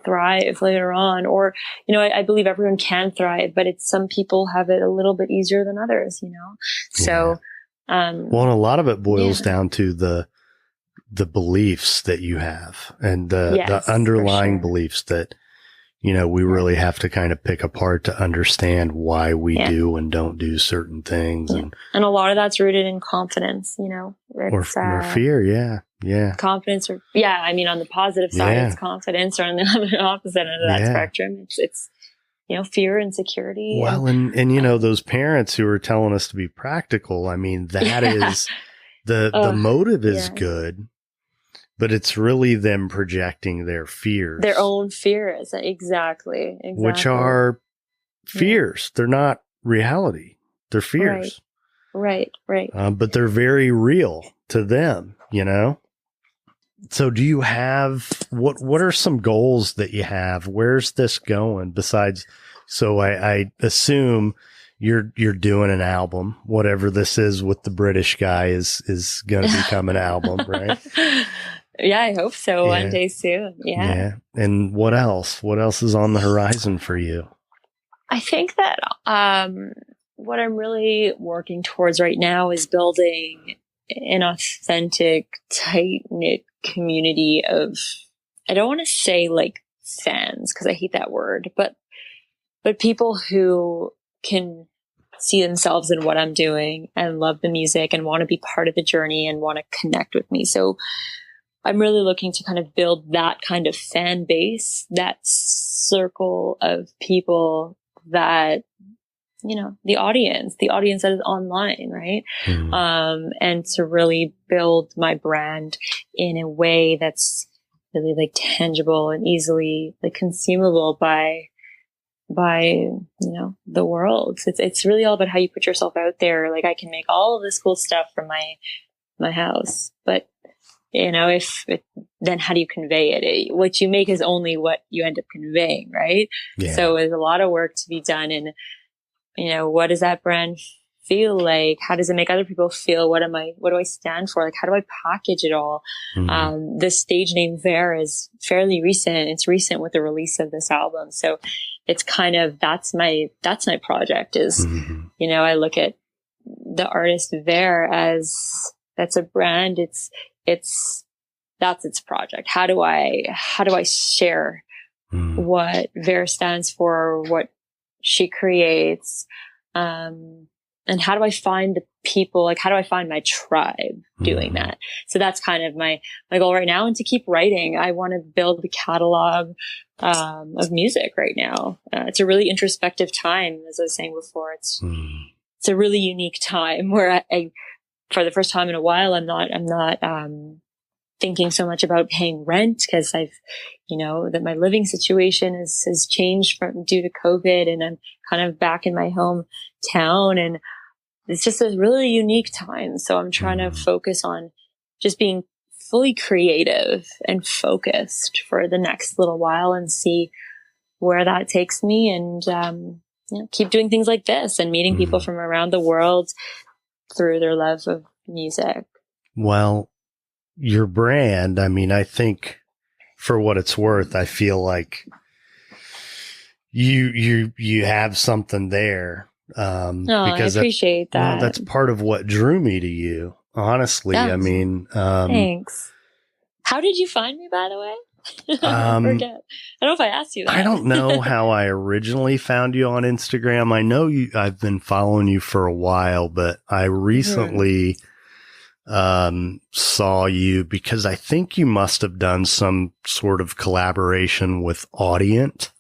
thrive later on. Or, I believe everyone can thrive, but some people have it a little bit easier than others, So, well, and a lot of it boils down to the beliefs that you have and the underlying beliefs that, we really have to kind of pick apart to understand why we do and don't do certain things. And a lot of that's rooted in confidence, or fear. Yeah. Confidence on the positive side, it's confidence, or on the opposite end of that spectrum, it's fear, insecurity. Well, and those parents who are telling us to be practical, I mean, that is the motive is good, but it's really them projecting their fears. Their own fears. Exactly. Which are fears. They're not reality. They're fears. Right. But they're very real to them, So do you have, what are some goals that you have? Where's this going besides, so I assume you're doing an album, whatever this is with the British guy is going to become an album, right? Yeah, I hope so. One day soon. Yeah. And what else? What else is on the horizon for you? I think that what I'm really working towards right now is building an authentic, tight-knit community of, I don't want to say like fans, because I hate that word, but people who can see themselves in what I'm doing and love the music and want to be part of the journey and want to connect with me. So I'm really looking to kind of build that kind of fan base, that circle of people that, you know, the audience that is online, right? And to really build my brand in a way that's really like tangible and easily like consumable by, you know, the world. It's really all about how you put yourself out there. Like I can make all of this cool stuff from my house, but you know, then how do you convey it? What you make is only what you end up conveying, right? Yeah. So there's a lot of work to be done. And, you know, what does that brand feel like? How does it make other people feel? What do I stand for? Like, how do I package it all? The stage name Ver is fairly recent. It's recent with the release of this album. So it's kind of, that's my project is, you know, I look at the artist Ver as, that's a brand. That's its project. How do I share what Ver stands for, what she creates? And how do I find the people, like how do I find my tribe doing that? So that's kind of my goal right now. And to keep writing, I want to build the catalog of music right now. It's a really introspective time, as I was saying before. It's a really unique time where I for the first time in a while, I'm not thinking so much about paying rent, because I've, you know, that my living situation has changed due to COVID, and I'm kind of back in my hometown, and it's just a really unique time. So I'm trying to focus on just being fully creative and focused for the next little while and see where that takes me, and you know, keep doing things like this and meeting people from around the world through their love of music. Well, your brand, I mean, I think for what it's worth, I feel like you have something there. Because I appreciate that. Well, that's part of what drew me to you, honestly. I mean, thanks. How did you find me, by the way? I forget. I don't know if I asked you that. I don't know how I originally found you on Instagram. I know I've been following you for a while, but I recently saw you because I think you must have done some sort of collaboration with Audient.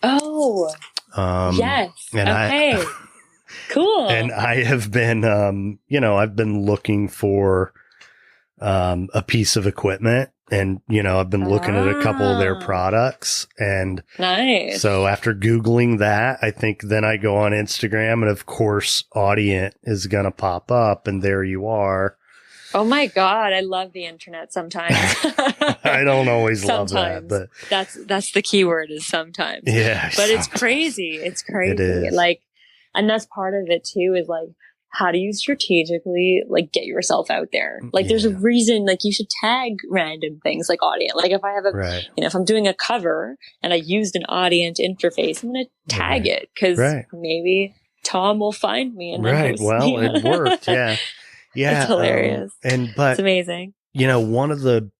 Oh, yes. And okay. Cool. And I have been, you know, I've been looking for a piece of equipment, and, you know, I've been looking at a couple of their products, and nice. So after Googling that, I think then I go on Instagram, and of course Audient is going to pop up, and there you are. Oh my God. I love the internet sometimes. I don't always love that, but that's the key word, is sometimes. Yeah. But it's crazy. It's crazy. It is. Like, and that's part of it too, is like, how do you strategically like get yourself out there? Like there's a reason, like you should tag random things like Audient. Like if I have you know, if I'm doing a cover and I used an Audient interface, I'm going to tag it, because maybe Tom will find me. And well, it worked. Yeah. Yeah. It's hilarious. But it's amazing. You know, one of the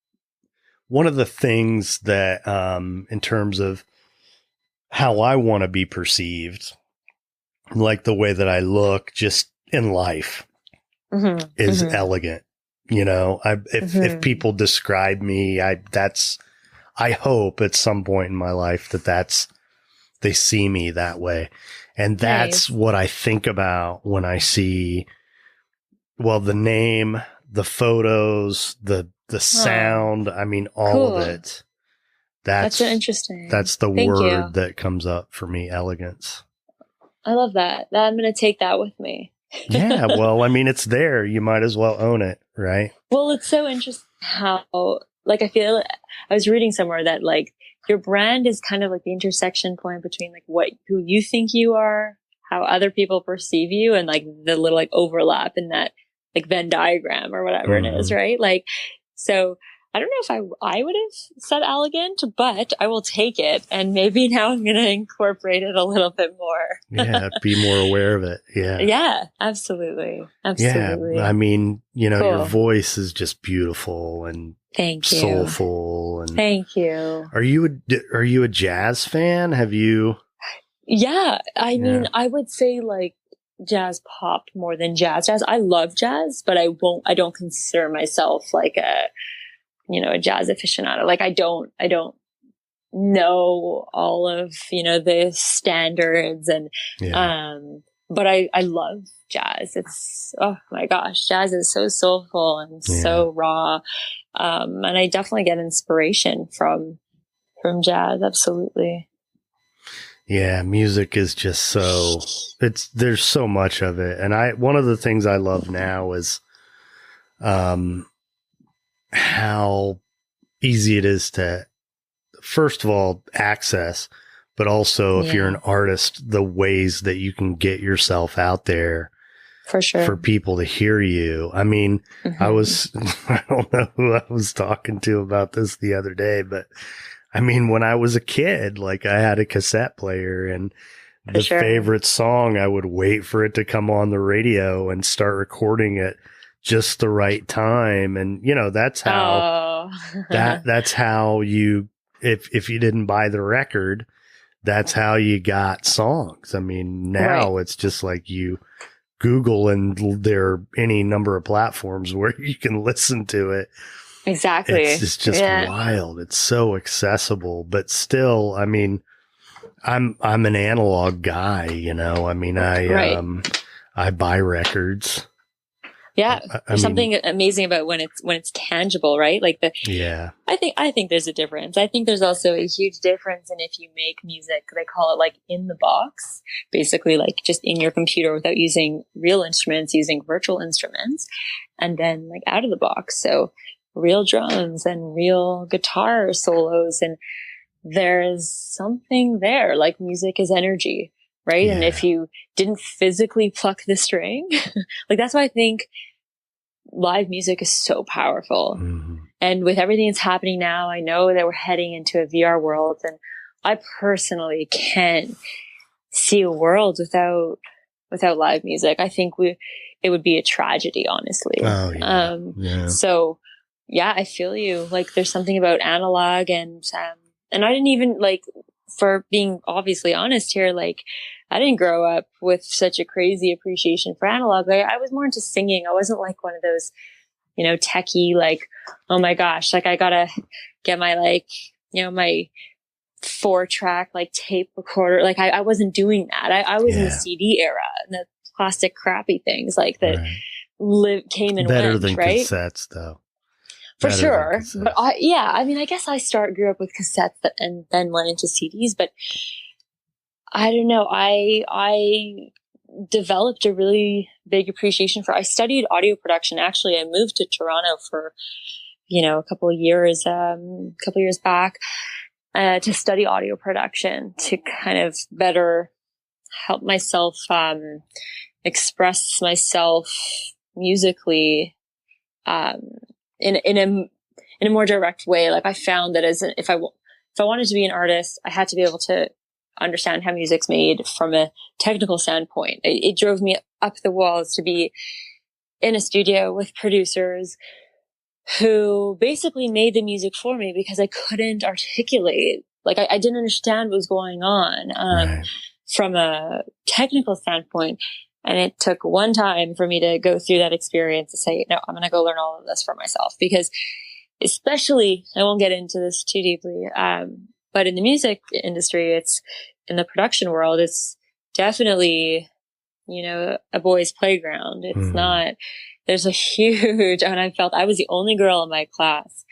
things that, in terms of how I want to be perceived, like the way that I look just in life, is elegant. You know, if people describe me, I hope at some point in my life they see me that way. And that's what I think about when I see, well, the name, the photos, the sound, I mean, all of it. That's interesting. That's the word that comes up for me, elegance. I love that. I'm going to take that with me. Yeah. Well, I mean, it's there. You might as well own it, right? Well, it's so interesting how, like, I feel, I was reading somewhere that like your brand is kind of like the intersection point between like who you think you are, how other people perceive you, and like the little like overlap in that like Venn diagram or whatever it is, right? Like, so I don't know if I would have said elegant, but I will take it. And maybe now I'm going to incorporate it a little bit more. Yeah. Be more aware of it. Yeah. Yeah, absolutely. Yeah. Absolutely. I mean, you know, your Cool. voice is just beautiful and Thank you. soulful. And Thank you. are you a jazz fan? Have you? Yeah. I mean, Yeah. I would say like jazz pop more than jazz. I love jazz, but I don't consider myself like a jazz aficionado. Like I don't know all of, the standards and, Yeah. but I love jazz. It's, oh my gosh, jazz is so soulful and so raw. And I definitely get inspiration from jazz. Absolutely. Yeah, music is just there's so much of it. And one of the things I love now is how easy it is to, first of all, access, but also if you're an artist, the ways that you can get yourself out there for sure for people to hear you. I mean, I don't know who I was talking to about this the other day, but I mean, when I was a kid, like I had a cassette player and the favorite song, I would wait for it to come on the radio and start recording it just the right time. And, that's how, that's how you, if you didn't buy the record, that's how you got songs. I mean, now it's just like you Google and there are any number of platforms where you can listen to it. Exactly. It's just wild. It's so accessible, but still, I mean, I'm an analog guy, I mean, I buy records. Yeah. There's something amazing about when it's tangible, right? Like I think there's a difference. I think there's also a huge difference in if you make music, they call it like in the box, basically like just in your computer without using real instruments, using virtual instruments, and then like out of the box. So real drums and real guitar solos. And there's something there, like music is energy, right? Yeah. And if you didn't physically pluck the string, like that's why I think live music is so powerful. Mm-hmm. And with everything that's happening now, I know that we're heading into a VR world, and I personally can't see a world without live music. I think it would be a tragedy, honestly. Oh, yeah. So yeah, I feel you. Like there's something about analog and I didn't even like, for being obviously honest here, like I didn't grow up with such a crazy appreciation for analog. Like, I was more into singing. I wasn't like one of those, techie, like, oh my gosh, like I gotta get my my 4-track like tape recorder. Like I wasn't doing that. I was in the CD era and the plastic crappy things like that came and better went, than right? cassettes though. For sure. But I mean, I guess I grew up with cassettes and then went into CDs, but I don't know. I developed a really big appreciation I studied audio production. Actually, I moved to Toronto for, a couple of years back, to study audio production to kind of better help myself, express myself musically, in a more direct way. Like I found that if I wanted to be an artist, I had to be able to understand how music's made from a technical standpoint. It drove me up the walls to be in a studio with producers who basically made the music for me because I couldn't articulate. Like I didn't understand what was going on, from a technical standpoint. And it took one time for me to go through that experience to say, no, I'm going to go learn all of this for myself. Because especially, I won't get into this too deeply, but in the music industry, it's in the production world, it's definitely, a boys' playground. It's not, there's a huge, and I felt I was the only girl in my class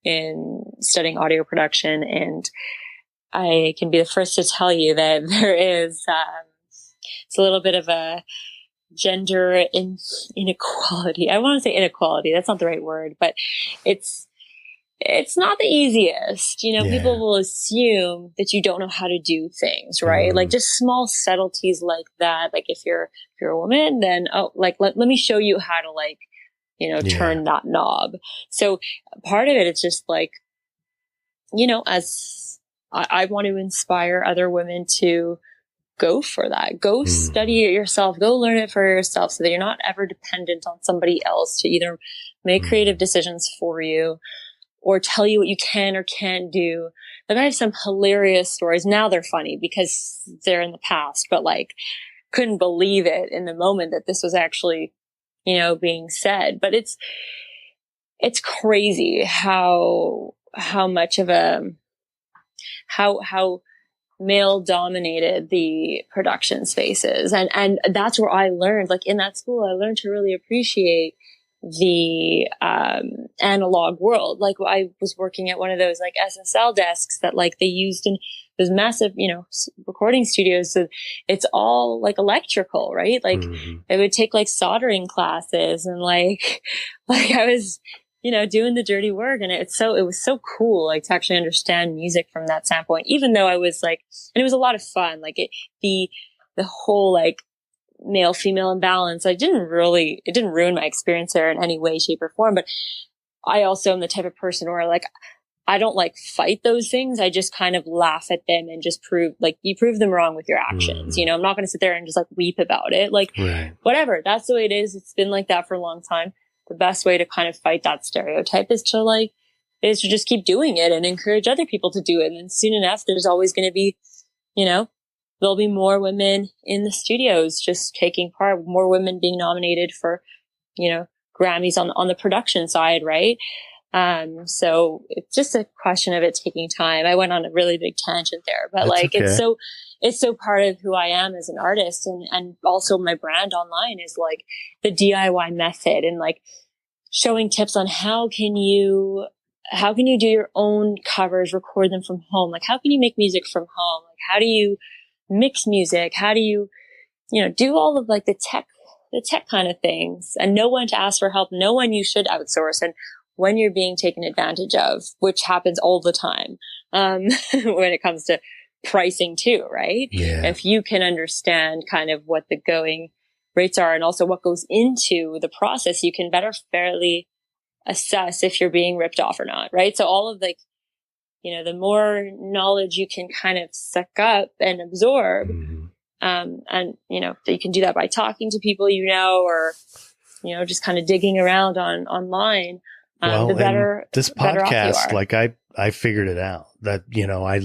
in studying audio production. And I can be the first to tell you that there is, it's a little bit of a gender inequality. I want to say inequality. That's not the right word, but it's not the easiest. People will assume that you don't know how to do things, right? Like just small subtleties like that. Like if you're a woman, then, let me show you how to turn that knob. So part of it, it's just like, as I want to inspire other women to go for that. Go study it yourself. Go learn it for yourself so that you're not ever dependent on somebody else to either make creative decisions for you or tell you what you can or can't do. Like, I have some hilarious stories. Now they're funny because they're in the past, but like, couldn't believe it in the moment that this was actually, being said. But it's crazy how much of how male dominated the production spaces. And that's where I learned, like in that school, I learned to really appreciate the analog world. Like, I was working at one of those like SSL desks that like they used in those massive, recording studios. So it's all like electrical, right? Like it would take like soldering classes and like I was, doing the dirty work. And it was so cool, like to actually understand music from that standpoint, even though I was like, and it was a lot of fun. Like the whole like male female imbalance, it didn't ruin my experience there in any way, shape or form. But I also am the type of person where like, I don't like fight those things. I just kind of laugh at them and just prove them wrong with your actions. I'm not going to sit there and just like weep about it. Like, whatever, that's the way it is. It's been like that for a long time. The best way to kind of fight that stereotype is to just keep doing it and encourage other people to do it. And soon enough, there's always going to be, there'll be more women in the studios just taking part, more women being nominated for, Grammys on the production side. Right. So it's just a question of it taking time. I went on a really big tangent there, but it's so part of who I am as an artist. And also my brand online is like the DIY method and like showing tips on how can you do your own covers, record them from home? Like, how can you make music from home? Like, how do you mix music? How do you, do all of like the tech kind of things, and know when to ask for help, know when you should outsource, and when you're being taken advantage of, which happens all the time, when it comes to pricing too, right? Yeah. If you can understand kind of what the going rates are and also what goes into the process, you can better fairly assess if you're being ripped off or not, right? So all of like, the more knowledge you can kind of suck up and absorb, and, you can do that by talking to people, or, just kind of digging around online. Well, the better this better off you podcast, are. like I figured it out that, I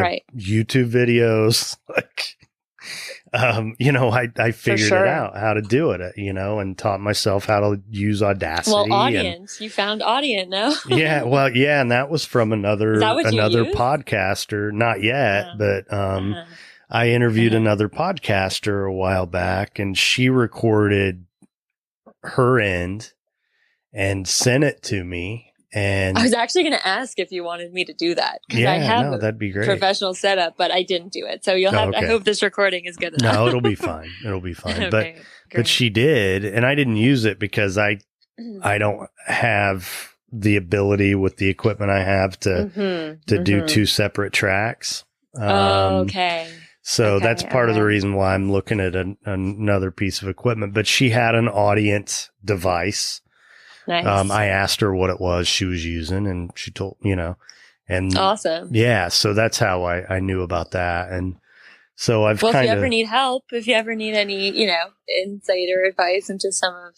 Right. YouTube videos, like, I figured it out how to do it, and taught myself how to use Audacity. Well, audience, you found audience, no? Yeah. Well, yeah. And that was from another podcaster. Not yet, but, I interviewed another podcaster a while back, and she recorded her end and sent it to me. And I was actually going to ask if you wanted me to do that, because I have that'd be great. Professional setup, but I didn't do it. So you'll have. I hope this recording is good enough. No, it'll be fine. It'll be fine. Okay, but she did, and I didn't use it because I don't have the ability with the equipment I have to do two separate tracks. Okay. So that's part of the reason why I'm looking at another piece of equipment. But she had an audience device. Nice. I asked her what it was she was using, and she told, and awesome. Yeah. So that's how I knew about that. And so if you ever need help, if you ever need any, insight or advice into some of,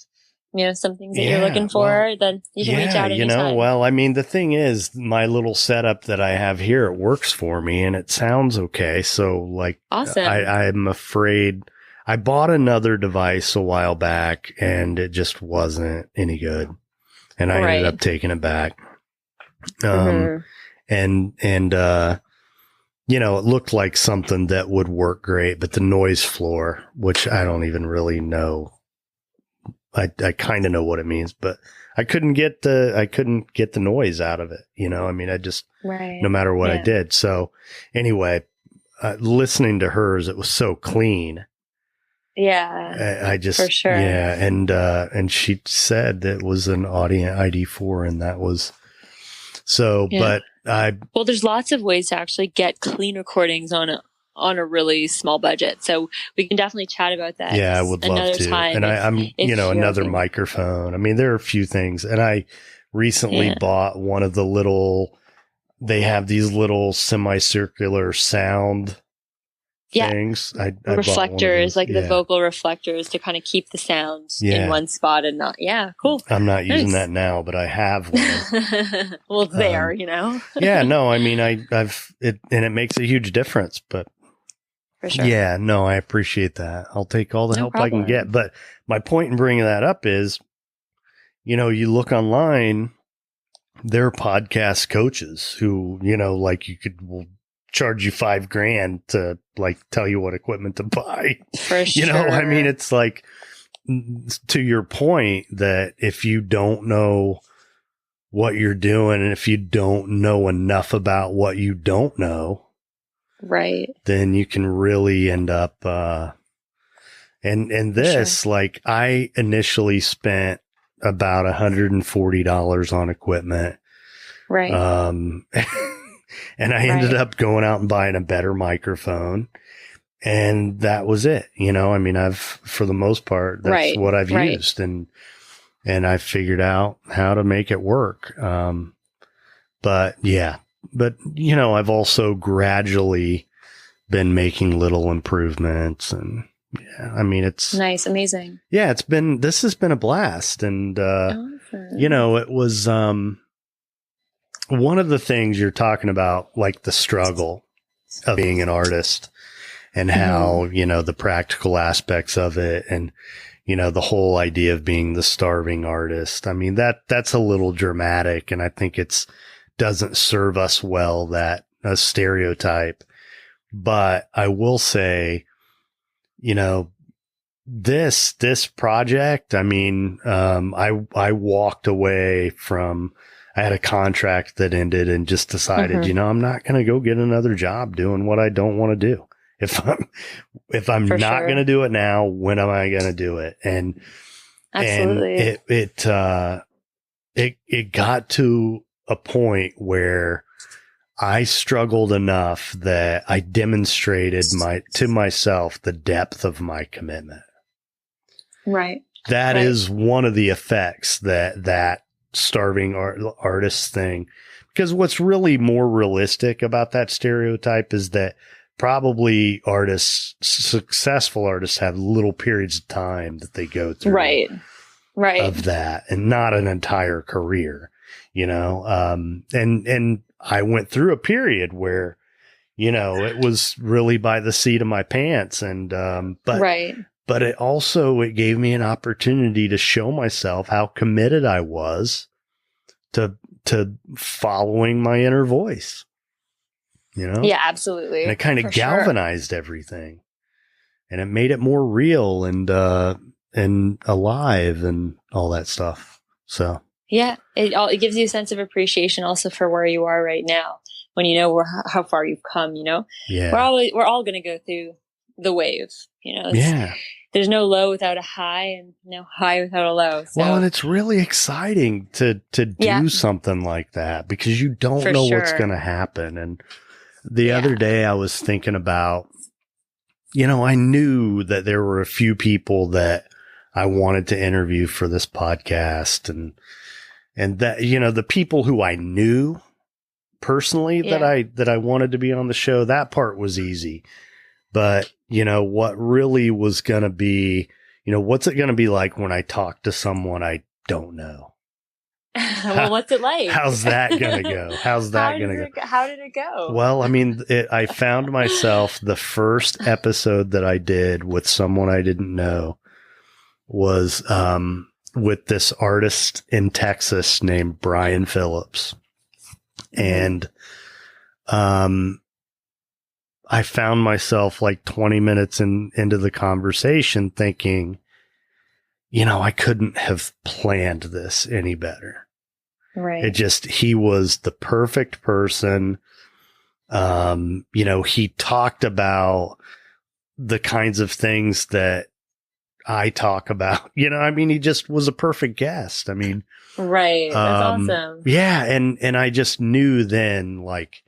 some things that you're looking for, then you can reach out anytime. I mean, the thing is, my little setup that I have here, it works for me and it sounds okay. So like, awesome. I'm afraid I bought another device a while back and it just wasn't any good. And I ended up taking it back. And it looked like something that would work great, but the noise floor, which I don't even really know. I kind of know what it means, but I couldn't get the noise out of it. I mean, no matter what I did. So anyway, listening to hers, it was so clean. Yeah, I just, for sure. Yeah. And she said that it was an Audient ID4, and that was so, but there's lots of ways to actually get clean recordings on on a really small budget. So we can definitely chat about that. Yeah, I would love to. Time and I'm, another open. microphone. I mean, there are a few things. And I recently bought one of the they have these little semicircular sound things. I reflectors, like the vocal reflectors to kind of keep the sounds in one spot and not. Yeah, cool. I'm not using that now, but I have one. Well, it's there, Yeah, no, I mean, it makes a huge difference, but for sure. Yeah, no, I appreciate that. I'll take all the help I can get. But my point in bringing that up is, you look online, there are podcast coaches who, like will charge you $5,000 to like tell you what equipment to buy. For sure. I mean, it's like, to your point, that if you don't know what you're doing and if you don't know enough about what you don't know, right, then you can really end up, and this, like, I initially spent about $140 on equipment. Right. And I ended up going out and buying a better microphone, and that was it. I mean, for the most part, that's what I've used, and I figured out how to make it work. But I've also gradually been making little improvements, and I mean, it's nice, amazing. Yeah, this has been a blast. And, awesome. It was, one of the things you're talking about, like the struggle of being an artist and how, the practical aspects of it, and, the whole idea of being the starving artist. I mean, that's a little dramatic, and I think doesn't serve us well, that a stereotype. But I will say, this project, I mean, I walked away from, I had a contract that ended and just decided, I'm not going to go get another job doing what I don't want to do. If I'm not going to do it now, when am I going to do it? And, absolutely. And it got to a point where I struggled enough that I demonstrated to myself the depth of my commitment. Right. That is one of the effects that starving artist thing, because what's really more realistic about that stereotype is that probably successful artists have little periods of time that they go through. Right. Of that, and not an entire career, and I went through a period where, it was really by the seat of my pants, and, but it gave me an opportunity to show myself how committed I was to following my inner voice, Yeah, absolutely. And it kind of galvanized everything, and it made it more real and alive and all that stuff. So. Yeah, it gives you a sense of appreciation also for where you are right now, when how far you've come. Yeah, we're all going to go through the wave. There's no low without a high, and no high without a low. So. Well, and it's really exciting to do something like that, because you don't know what's going to happen. And the other day I was thinking about, I knew that there were a few people that I wanted to interview for this podcast, and that, the people who I knew personally that I wanted to be on the show, that part was easy. But, what really was going to be, what's it going to be like when I talk to someone I don't know? Well, what's it like? How's that going to go? How did it go? Well, I mean, I found myself, the first episode that I did with someone I didn't know was, with this artist in Texas named Brian Phillips. And, I found myself like 20 minutes into the conversation thinking, I couldn't have planned this any better. Right. He was the perfect person. He talked about the kinds of things that I talk about, he just was a perfect guest. I mean, right. That's awesome. Yeah. And I just knew then, like,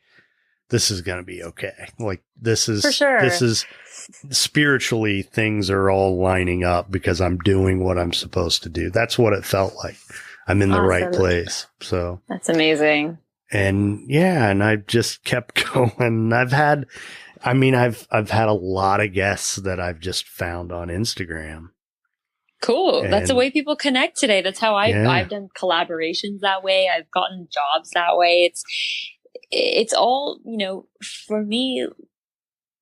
this is going to be okay. Like this is, For sure. this is spiritually, things are all lining up because I'm doing what I'm supposed to do. That's what it felt like. I'm in the right place. So that's amazing. And yeah, and I just kept going. I've had a lot of guests that I've just found on Instagram. Cool. And that's the way people connect today. That's how I've done collaborations that way. I've gotten jobs that way. It's all, you know, for me,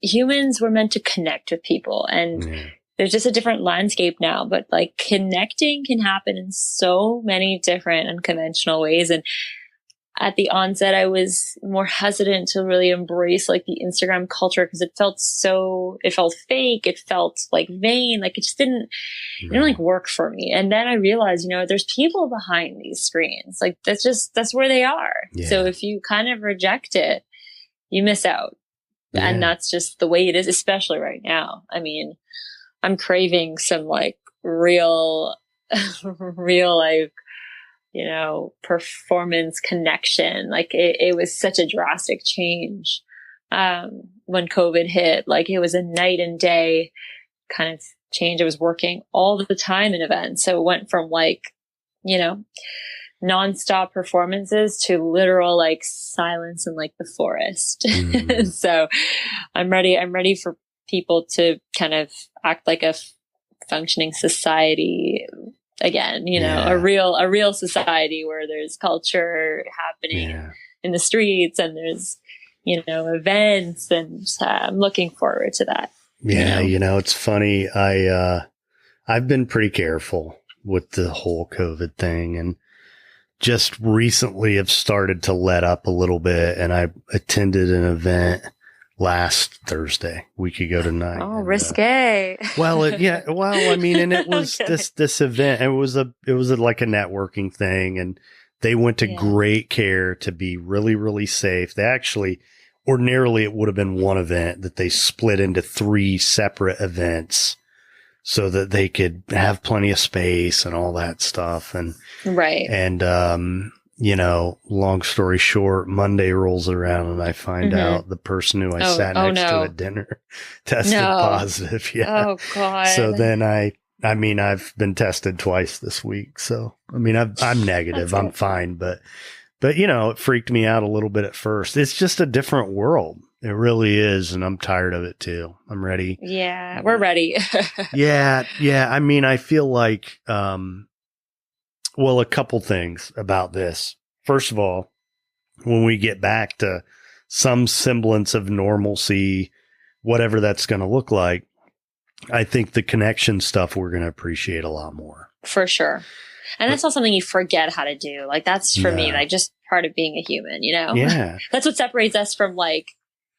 humans were meant to connect with people, and there's just a different landscape now, but like connecting can happen in so many different unconventional ways. And at the onset, I was more hesitant to really embrace like the Instagram culture because it felt fake. It felt like vain. Like it didn't like work for me. And then I realized, you know, there's people behind these screens. Like that's where they are. Yeah. So if you kind of reject it, you miss out. Yeah. And that's just the way it is, especially right now. I mean, I'm craving some like real like, you know, performance connection. Like it was such a drastic change when COVID hit. Like it was a night and day kind of change. I was working all the time in events. So it went from like, you know, nonstop performances to literal like silence in like the forest. Mm. So I'm ready for people to kind of act like a functioning society again, you know, a real society where there's culture happening in the streets and there's, you know, events, and I'm looking forward to that. Yeah. You know, it's funny. I've been pretty careful with the whole COVID thing, and just recently have started to let up a little bit. And I attended an event last Thursday, week ago tonight. Oh, risque. I mean, and it was this event. It was like a networking thing, and they went to great care to be really, really safe. They actually, ordinarily it would have been one event that they split into 3 separate events so that they could have plenty of space and all that stuff. And, you know, long story short, Monday rolls around and I find out the person who I sat next to at dinner tested positive. Yeah. Oh God. So then I've been tested twice this week. So, I mean, I'm negative. I'm fine, but, you know, it freaked me out a little bit at first. It's just a different world. It really is. And I'm tired of it too. I'm ready. Yeah. We're ready. Yeah. I mean, I feel like, well, a couple things about this. First of all, when we get back to some semblance of normalcy, whatever that's going to look like, I think the connection stuff we're going to appreciate a lot more. For sure. And that's not something you forget how to do. Like that's for me, like just part of being a human, you know? Yeah. That's what separates us from like,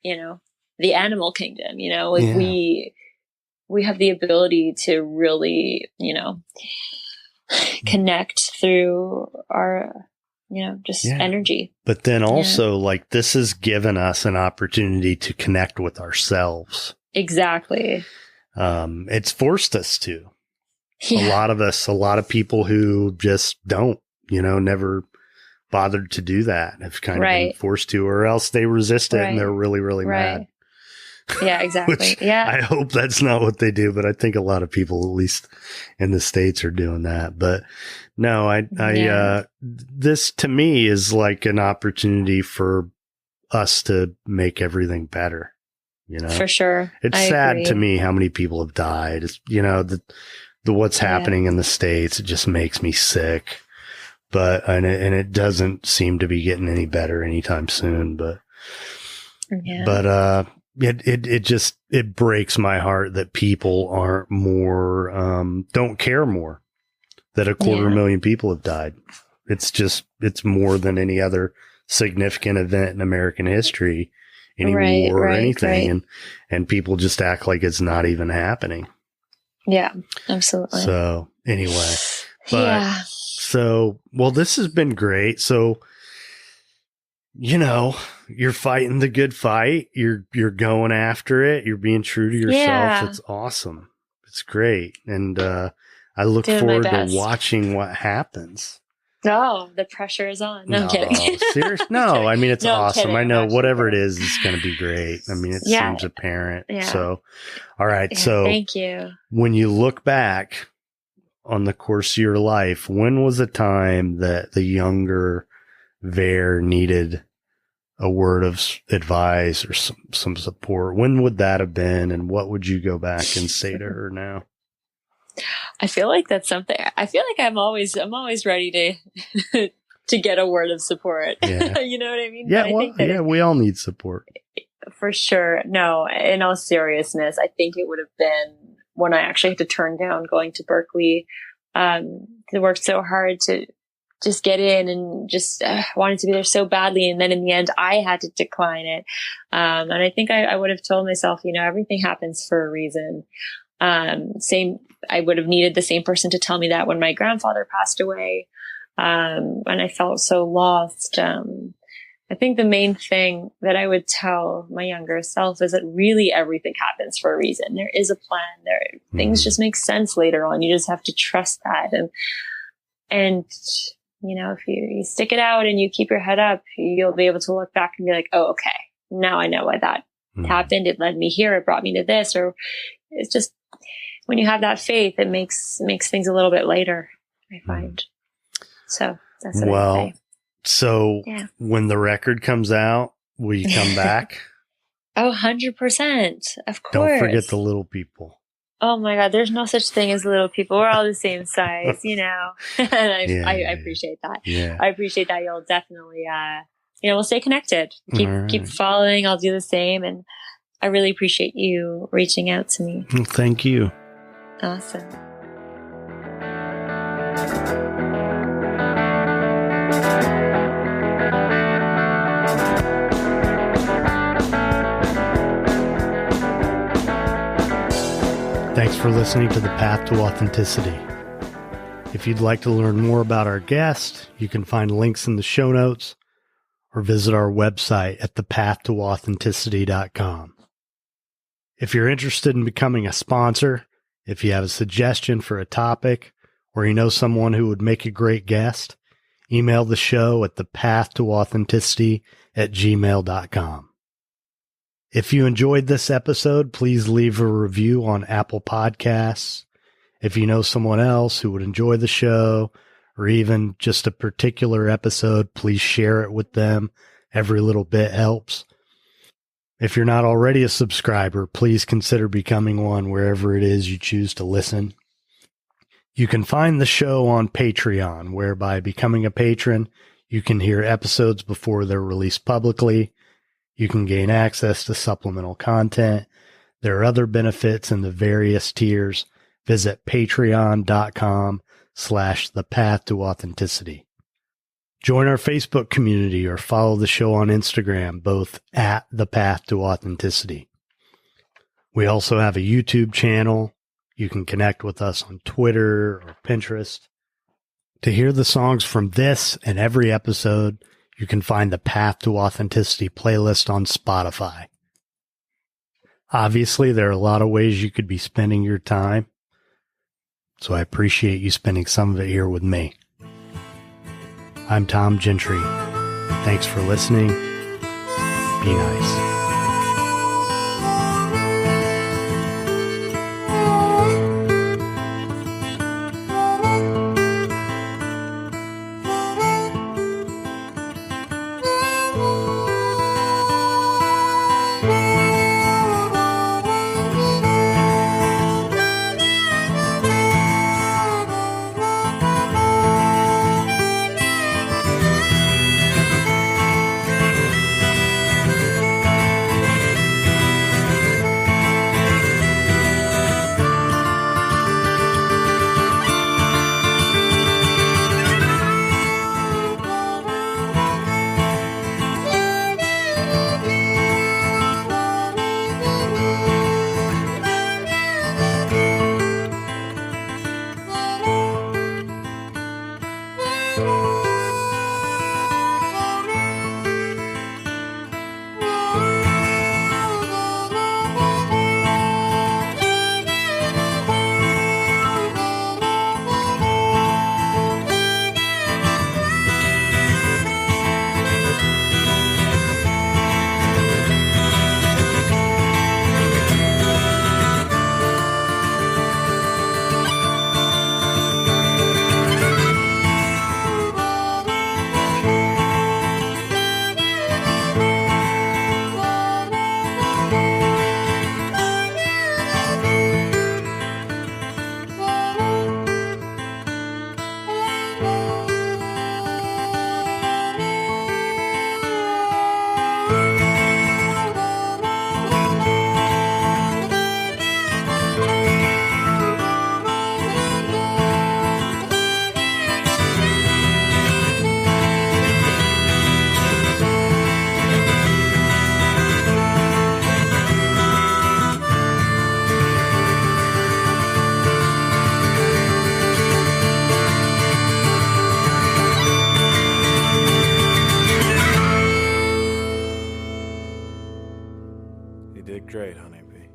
you know, the animal kingdom, you know, like we have the ability to really, you know, connect through our, you know, just energy. But then also like this has given us an opportunity to connect with ourselves. Exactly. It's forced us to. A lot of people who just don't, you know, never bothered to do that have kind of been forced to, or else they resist it and they're really, really mad. Yeah, exactly. I hope that's not what they do, but I think a lot of people, at least in the States, are doing that. But no, this to me is like an opportunity for us to make everything better. You know, for sure. It's sad to me how many people have died. It's, you know, the what's happening in the States. It just makes me sick. But, and it doesn't seem to be getting any better anytime soon. But, it breaks my heart that people aren't more, don't care more that 250,000 people have died. It's more than any other significant event in American history, any war or anything. And people just act like it's not even happening. Yeah, absolutely. So anyway, well, this has been great. So, you know, you're fighting the good fight. You're going after it. You're being true to yourself. Yeah. It's awesome. It's great. And, I look forward to watching what happens. No, the pressure is on. No, I'm No, kidding. serious? No, I mean, it's No, I'm awesome. kidding. I I'm know actually whatever it kidding. is, it's going to be great. I mean, it Yeah. seems apparent. Yeah. So, all right. Yeah, So thank you. when you look back on the course of your life, when was a time that the younger Ver needed a word of advice or some support? When would that have been? And what would you go back and say to her now? I feel like that's something. I feel like I'm always ready to to get a word of support. Yeah. You know what I mean? Yeah, But I well, think that we all need support. for sure. No, in all seriousness, I think it would have been when I actually had to turn down going to Berkeley. I worked so hard to just get in and just wanted to be there so badly. And then in the end, I had to decline it. And I think I would have told myself, everything happens for a reason. I would have needed the same person to tell me that when my grandfather passed away. And I felt so lost. I think the main thing that I would tell my younger self is that really everything happens for a reason. There is a plan. Things just make sense later on. You just have to trust that. And if you stick it out and you keep your head up, you'll be able to look back and be like, oh, okay, now I know why that happened. It led me here. It brought me to this. Or it's just when you have that faith, it makes things a little bit lighter, I find. So that's what I say. So when the record comes out, will you come back? Oh, 100%. Of course. Don't forget the little people. Oh my God, there's no such thing as little people. We're all the same size, and I appreciate that. Yeah. I appreciate that. You'll definitely, we'll stay connected. Keep following. I'll do the same. And I really appreciate you reaching out to me. Well, thank you. Awesome. Thanks for listening to The Path to Authenticity. If you'd like to learn more about our guest, you can find links in the show notes or visit our website at thepathtooauthenticity.com. If you're interested in becoming a sponsor, if you have a suggestion for a topic, or you know someone who would make a great guest, email the show at thepathtooauthenticity@gmail.com. If you enjoyed this episode, please leave a review on Apple Podcasts. If you know someone else who would enjoy the show or even just a particular episode, please share it with them. Every little bit helps. If you're not already a subscriber, please consider becoming one wherever it is you choose to listen. You can find the show on Patreon, where by becoming a patron, you can hear episodes before they're released publicly. You can gain access to supplemental content. There are other benefits in the various tiers. Visit patreon.com/thepathtooauthenticity. Join our Facebook community or follow the show on Instagram, both at The Path to Authenticity. We also have a YouTube channel. You can connect with us on Twitter or Pinterest. To hear the songs from this and every episode, you can find the Path to Authenticity playlist on Spotify. Obviously, there are a lot of ways you could be spending your time, so I appreciate you spending some of it here with me. I'm Tom Gentry. Thanks for listening. Be nice. did great, honeybee.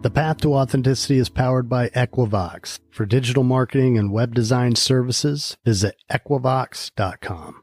The Path to Authenticity is powered by Equivox. For digital marketing and web design services, visit equivox.com.